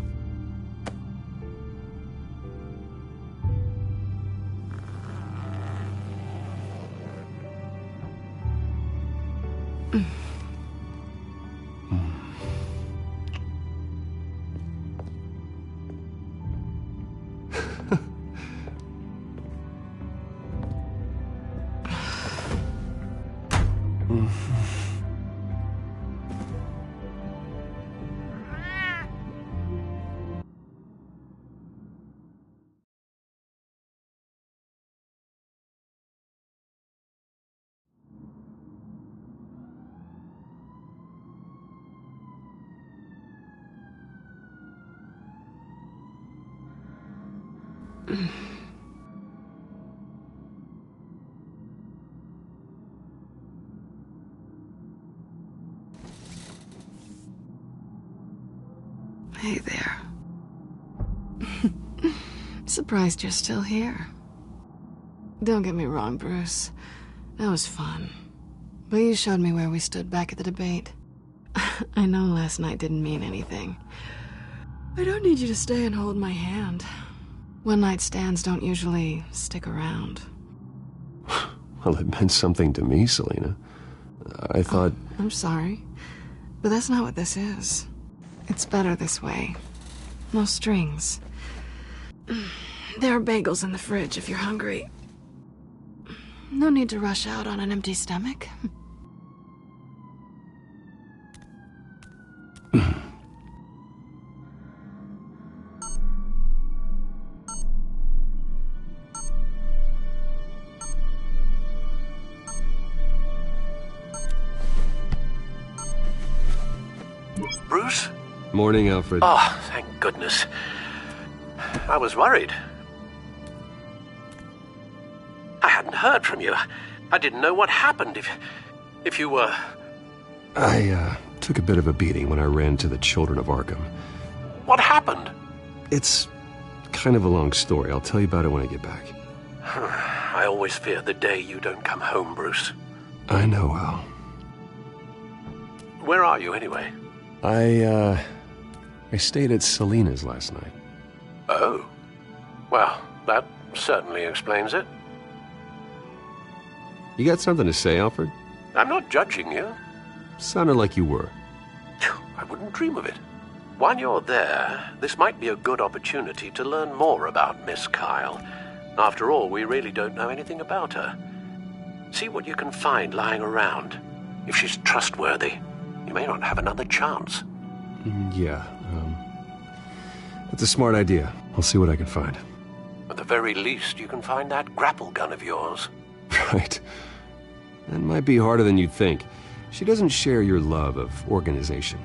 Hey there. Surprised you're still here. Don't get me wrong, Bruce. That was fun. But you showed me where we stood back at the debate. I know last night didn't mean anything. I don't need you to stay and hold my hand. One-night stands don't usually stick around. Well, it meant something to me, Selina. I thought... I'm sorry, but that's not what this is. It's better this way. No strings. There are bagels in the fridge if you're hungry. No need to rush out on an empty stomach. Bruce? Morning, Alfred. Oh, thank goodness. I was worried. I hadn't heard from you. I didn't know what happened if you were... I, took a bit of a beating when I ran to the Children of Arkham. What happened? It's kind of a long story. I'll tell you about it when I get back. I always fear the day you don't come home, Bruce. I know, Al. Where are you, anyway? I stayed at Selina's last night. Oh. Well, that certainly explains it. You got something to say, Alfred? I'm not judging you. Sounded like you were. I wouldn't dream of it. While you're there, this might be a good opportunity to learn more about Miss Kyle. After all, we really don't know anything about her. See what you can find lying around. If she's trustworthy, may not have another chance. Yeah, that's a smart idea. I'll see what I can find. At the very least, you can find that grapple gun of yours. Right. That might be harder than you'd think. She doesn't share your love of organization.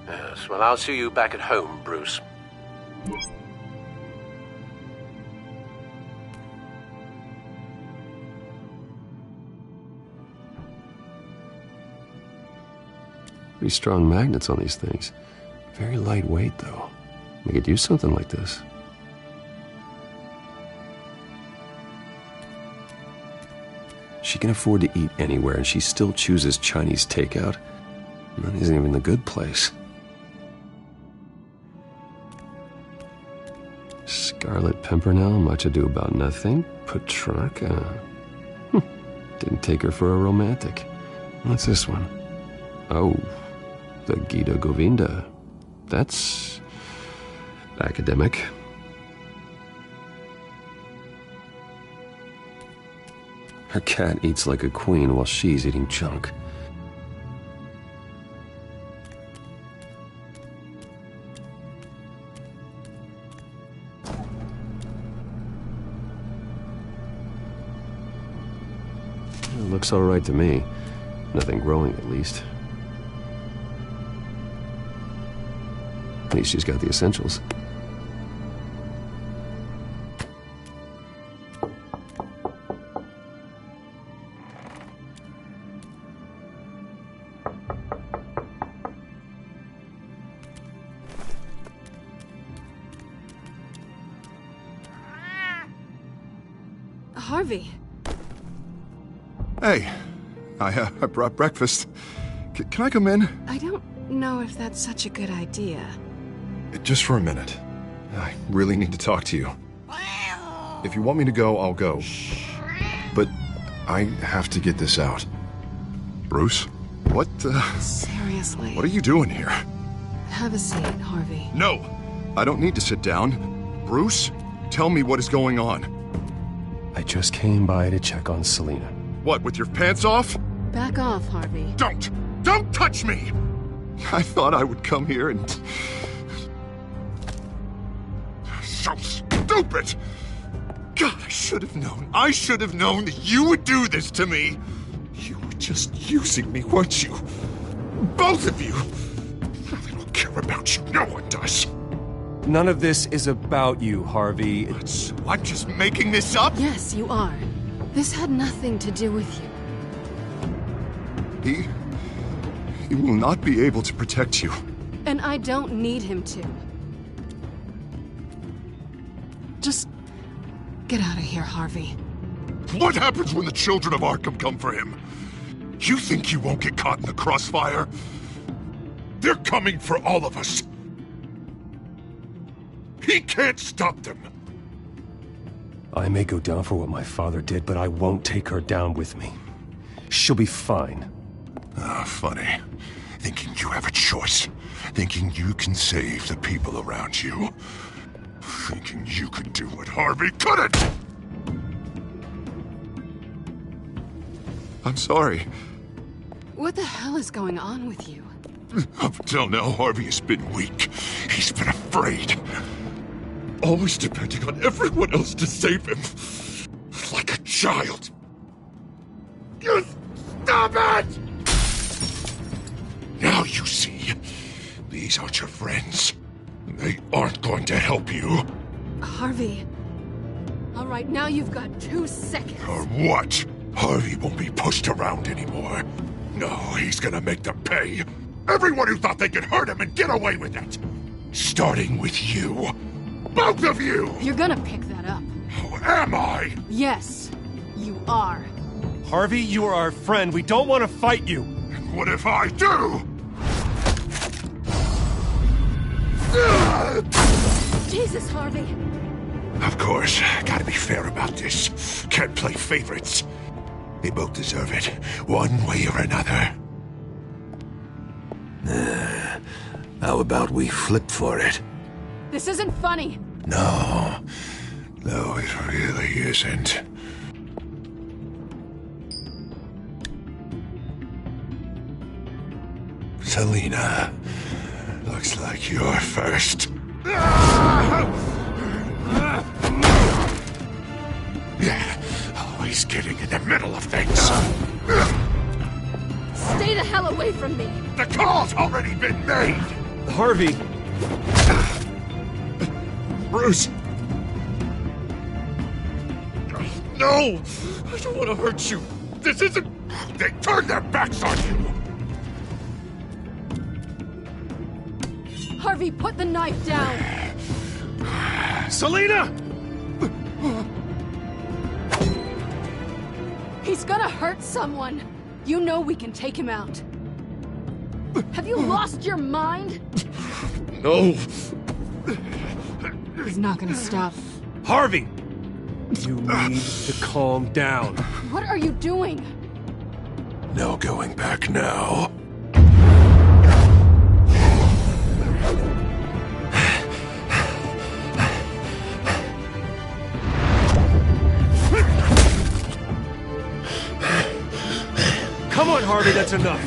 Yes, well, I'll see you back at home, Bruce. Pretty strong magnets on these things. Very lightweight, though. We could use something like this. She can afford to eat anywhere, and she still chooses Chinese takeout. And that isn't even the good place. Scarlet Pimpernel, Much Ado About Nothing, Petrarca. Didn't take her for a romantic. What's this one? Oh, the Gita Govinda. That's academic. Her cat eats like a queen while she's eating junk. It looks all right to me. Nothing growing, at least. At least she's got the essentials. Harvey. Hey, I brought breakfast. Can I come in? I don't know if that's such a good idea. Just for a minute. I really need to talk to you. If you want me to go, I'll go. But I have to get this out. Bruce? What, Seriously. What are you doing here? Have a seat, Harvey. No! I don't need to sit down. Bruce, tell me what is going on. I just came by to check on Selena. What, with your pants off? Back off, Harvey. Don't! Don't touch me! I thought I would come here and... So stupid! God, I should have known. I should have known that you would do this to me. You were just using me, weren't you? Both of you! I don't care about you. No one does. None of this is about you, Harvey. So I'm just making this up? Yes, you are. This had nothing to do with you. He will not be able to protect you. And I don't need him to. Just get out of here, Harvey. What happens when the children of Arkham come for him? You think you won't get caught in the crossfire? They're coming for all of us. He can't stop them. I may go down for what my father did, but I won't take her down with me. She'll be fine. Ah, funny. Thinking you have a choice. Thinking you can save the people around you. Thinking you could do what Harvey couldn't! I'm sorry. What the hell is going on with you? Up until now, Harvey has been weak. He's been afraid. Always depending on everyone else to save him. Like a child. You stop it! Now you see. These aren't your friends. They aren't going to help you. Harvey. All right, now you've got 2 seconds. Or what? Harvey won't be pushed around anymore. No, he's gonna make them pay. Everyone who thought they could hurt him and get away with it. Starting with you. Both of you! You're gonna pick that up. Oh, am I? Yes, you are. Harvey, you are our friend. We don't want to fight you. And what if I do? Jesus, Harvey. Of course, gotta be fair about this. Can't play favorites. They both deserve it, one way or another. How about we flip for it? This isn't funny. No, it really isn't. Selina, looks like you're first. Always getting in the middle of things. Stay the hell away from me! The call's already been made! Harvey! Bruce! No! I don't want to hurt you! This isn't... They turned their backs on you! Harvey, put the knife down! Selina! He's gonna hurt someone! You know we can take him out. Have you lost your mind? No! He's not gonna stop. Harvey! You need to calm down. What are you doing? No going back now. Come on, Harvey, that's enough.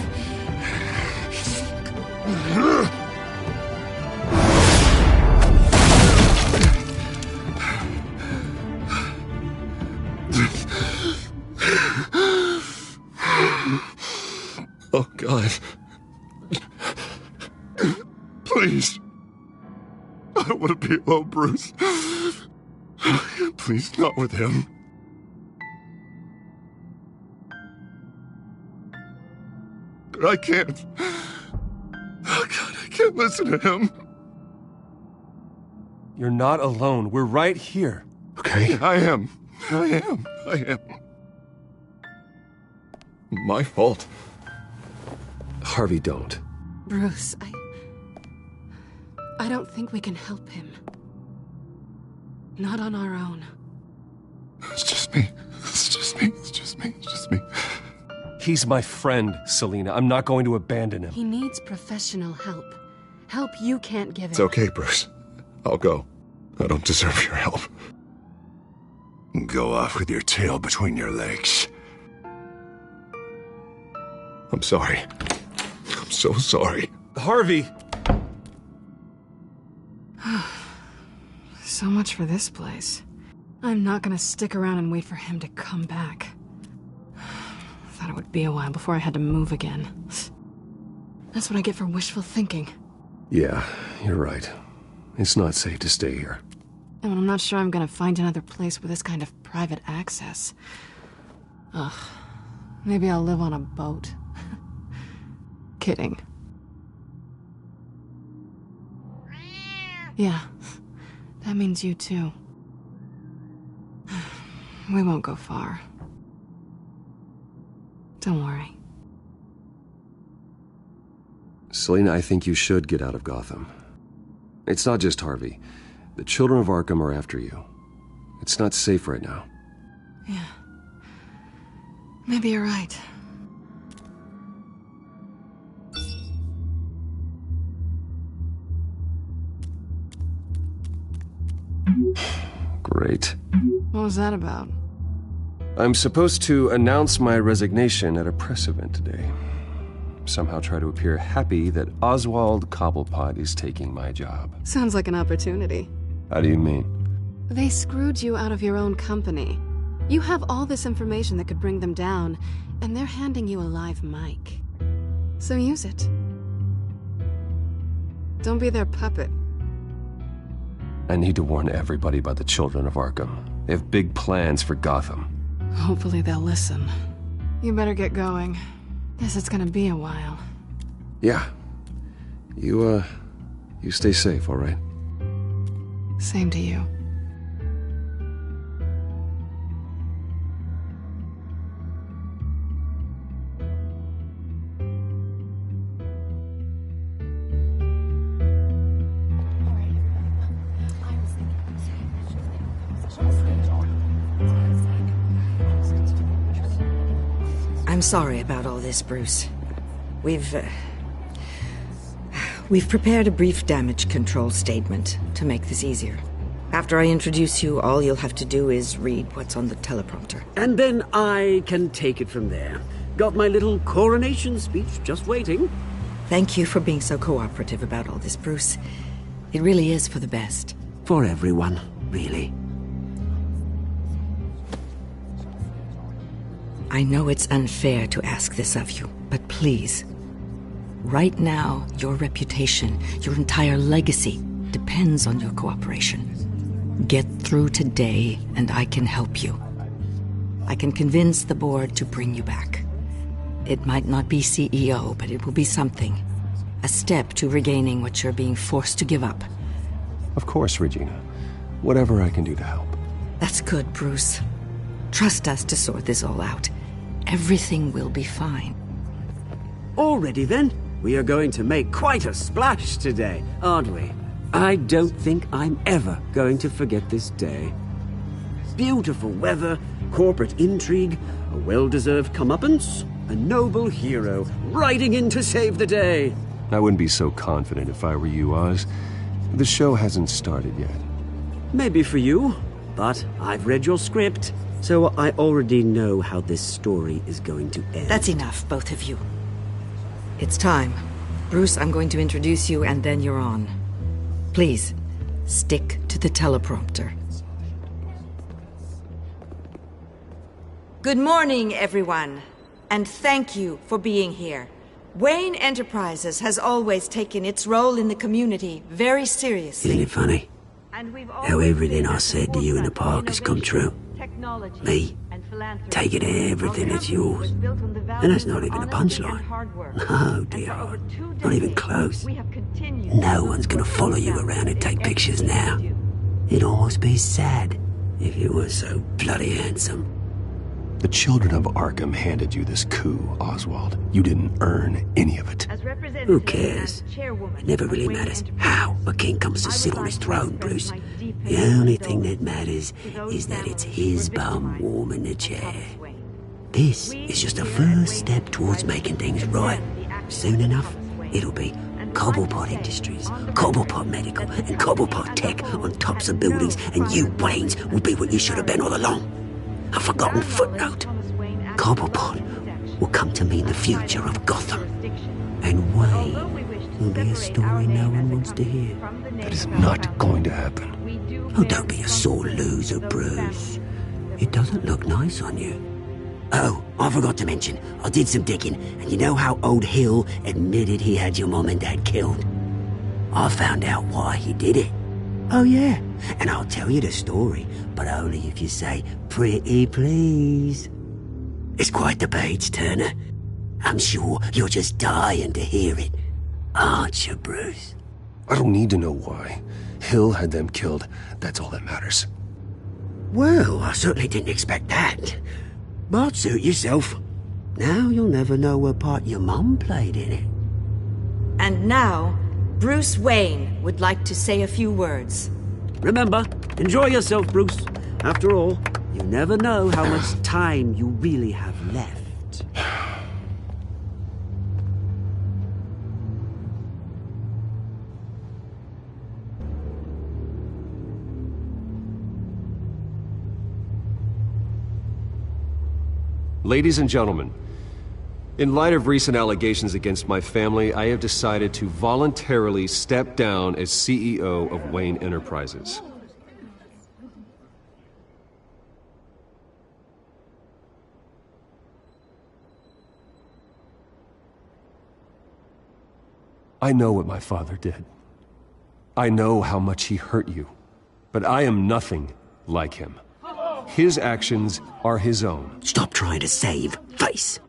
Oh, God. Please. I don't want to be alone, Bruce. Please, not with him. But I can't. Oh, God, I can't listen to him. You're not alone. We're right here. Okay? I am. My fault. Harvey, don't. Bruce, I don't think we can help him. Not on our own. It's just me. He's my friend, Selina. I'm not going to abandon him. He needs professional help. Help you can't give him. It's okay, Bruce. I'll go. I don't deserve your help. Go off with your tail between your legs. I'm sorry. I'm so sorry. Harvey! So much for this place. I'm not gonna stick around and wait for him to come back. Thought it would be a while before I had to move again. That's what I get for wishful thinking. Yeah, you're right. It's not safe to stay here. And I'm not sure I'm gonna find another place with this kind of private access. Ugh. Maybe I'll live on a boat. Kidding. Yeah. That means you too. We won't go far. Don't worry. Selina, I think you should get out of Gotham. It's not just Harvey. The children of Arkham are after you. It's not safe right now. Yeah. Maybe you're right. Great. What was that about? I'm supposed to announce my resignation at a press event today. Somehow try to appear happy that Oswald Cobblepot is taking my job. Sounds like an opportunity. How do you mean? They screwed you out of your own company. You have all this information that could bring them down, and they're handing you a live mic. So use it. Don't be their puppet. I need to warn everybody about the children of Arkham. They have big plans for Gotham. Hopefully they'll listen. You better get going. Guess it's gonna be a while. Yeah. You stay safe, all right? Same to you. I'm sorry about all this, Bruce. We've prepared a brief damage control statement to make this easier. After I introduce you, all you'll have to do is read what's on the teleprompter. And then I can take it from there. Got my little coronation speech just waiting. Thank you for being so cooperative about all this, Bruce. It really is for the best. For everyone, really. I know it's unfair to ask this of you, but please. Right now, your reputation, your entire legacy, depends on your cooperation. Get through today, and I can help you. I can convince the board to bring you back. It might not be CEO, but it will be something. A step to regaining what you're being forced to give up. Of course, Regina. Whatever I can do to help. That's good, Bruce. Trust us to sort this all out. Everything will be fine. Already then? We are going to make quite a splash today, aren't we? I don't think I'm ever going to forget this day. Beautiful weather, corporate intrigue, a well-deserved comeuppance, a noble hero riding in to save the day. I wouldn't be so confident if I were you, Oz. The show hasn't started yet. Maybe for you, but I've read your script, so I already know how this story is going to end. That's enough, both of you. It's time. Bruce, I'm going to introduce you, and then you're on. Please, stick to the teleprompter. Good morning, everyone, and thank you for being here. Wayne Enterprises has always taken its role in the community very seriously. Isn't it funny? How everything I said to you in the park has come true. Me, taking everything that's yours. And that's not even a punchline. No, dear. Not even close. No one's gonna follow you around and take pictures now. It'd almost be sad if you were so bloody handsome. The children of Arkham handed you this coup, Oswald. You didn't earn any of it. Who cares? It never really matters how a king comes to sit on his throne, Bruce. The only thing that matters is that it's his bum warm in the chair. This is just a first step towards making things right. Soon enough, it'll be Cobblepot Industries, Cobblepot Medical, and Cobblepot Tech on tops of buildings, and you, Waynes, will be what you should have been all along. A forgotten footnote. Cobblepot will come to mean the future of Gotham. And Wayne will be a story no one wants to hear. That is not going to happen. Oh, don't be a sore loser, Bruce. It doesn't look nice on you. Oh, I forgot to mention, I did some digging, and you know how old Hill admitted he had your mom and dad killed? I found out why he did it. Oh, yeah, and I'll tell you the story, but only if you say, pretty please. It's quite the page, Turner. I'm sure you're just dying to hear it, aren't you, Bruce? I don't need to know why. Hill had them killed. That's all that matters. Well, I certainly didn't expect that. But suit yourself. Now you'll never know what part your mum played in it. And now, Bruce Wayne would like to say a few words. Remember, enjoy yourself, Bruce. After all, you never know how much time you really have left. Ladies and gentlemen, in light of recent allegations against my family, I have decided to voluntarily step down as CEO of Wayne Enterprises. I know what my father did. I know how much he hurt you, but I am nothing like him. His actions are his own. Stop trying to save face.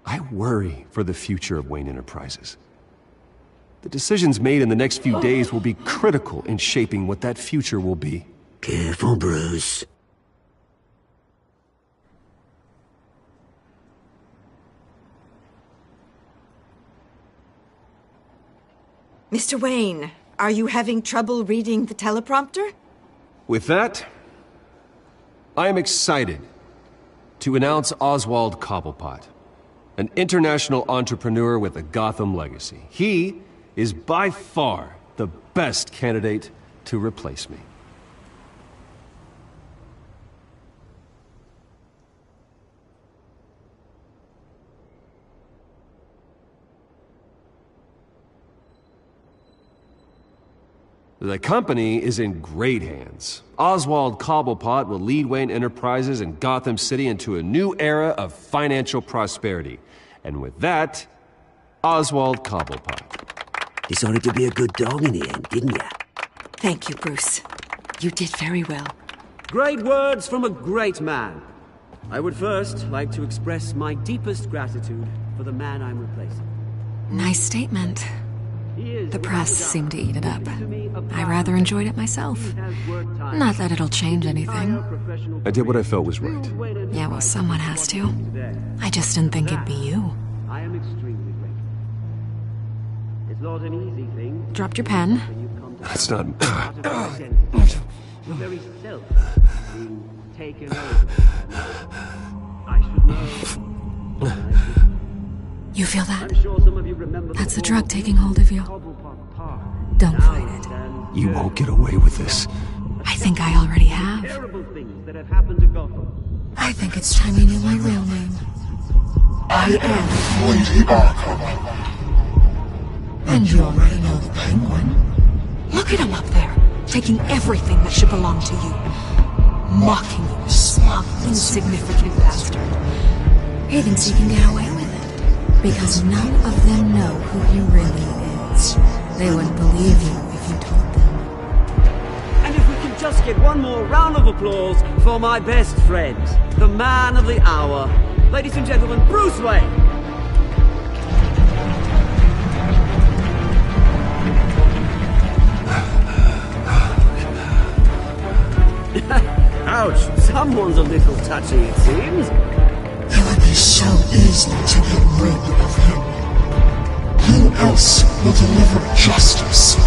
I worry for the future of Wayne Enterprises. The decisions made in the next few days will be critical in shaping what that future will be. Careful, Bruce. Mr. Wayne, are you having trouble reading the teleprompter? With that, I am excited to announce Oswald Cobblepot, an international entrepreneur with a Gotham legacy. He is by far the best candidate to replace me. The company is in great hands. Oswald Cobblepot will lead Wayne Enterprises and Gotham City into a new era of financial prosperity. And with that, Oswald Cobblepot. Decided to be a good dog in the end, didn't ya? Thank you, Bruce. You did very well. Great words from a great man. I would first like to express my deepest gratitude for the man I'm replacing. Nice statement. The press seemed to eat it up. I rather enjoyed it myself. Not that it'll change anything. I did what I felt was right. Yeah, well, someone has to. I just didn't think it'd be you. I am extremely grateful. It's not an easy thing. Dropped your pen. That's not... The very self being taken over. I should know. You feel that? I'm sure some of you remember That's the drug taking hold of you. Don't fight it. You won't get away with this. I think I already have. Terrible things that have happened to Gotham. I think it's time you knew my real name. I am Lady Arkham. And you already know the Penguin. Look at him up there, taking everything that should belong to you. Mocking you, smug, insignificant bastard. He thinks he can get away with it, because none of them know who he really is. They wouldn't believe you if you told them. And if we can just get one more round of applause for my best friend, the man of the hour, ladies and gentlemen, Bruce Wayne! Ouch, someone's a little touchy, it seems. It would be so easy to get rid of him. Who else will deliver justice?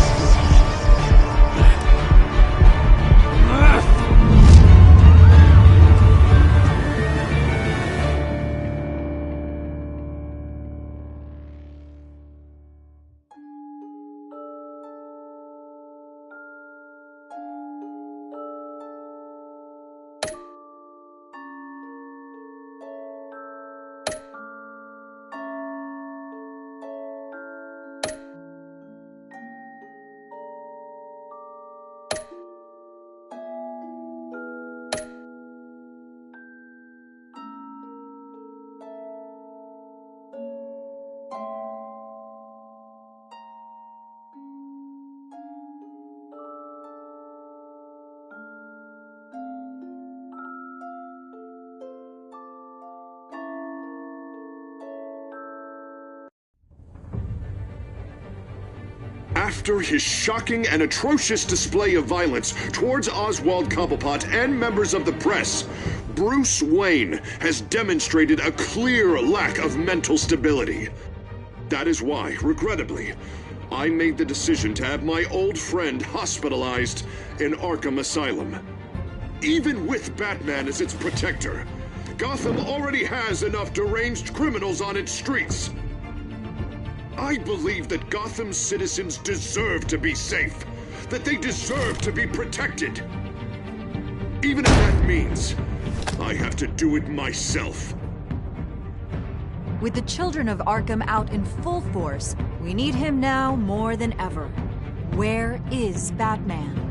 After his shocking and atrocious display of violence towards Oswald Cobblepot and members of the press, Bruce Wayne has demonstrated a clear lack of mental stability. That is why, regrettably, I made the decision to have my old friend hospitalized in Arkham Asylum. Even with Batman as its protector, Gotham already has enough deranged criminals on its streets. I believe that Gotham's citizens deserve to be safe, that they deserve to be protected. Even if that means I have to do it myself. With the children of Arkham out in full force, we need him now more than ever. Where is Batman?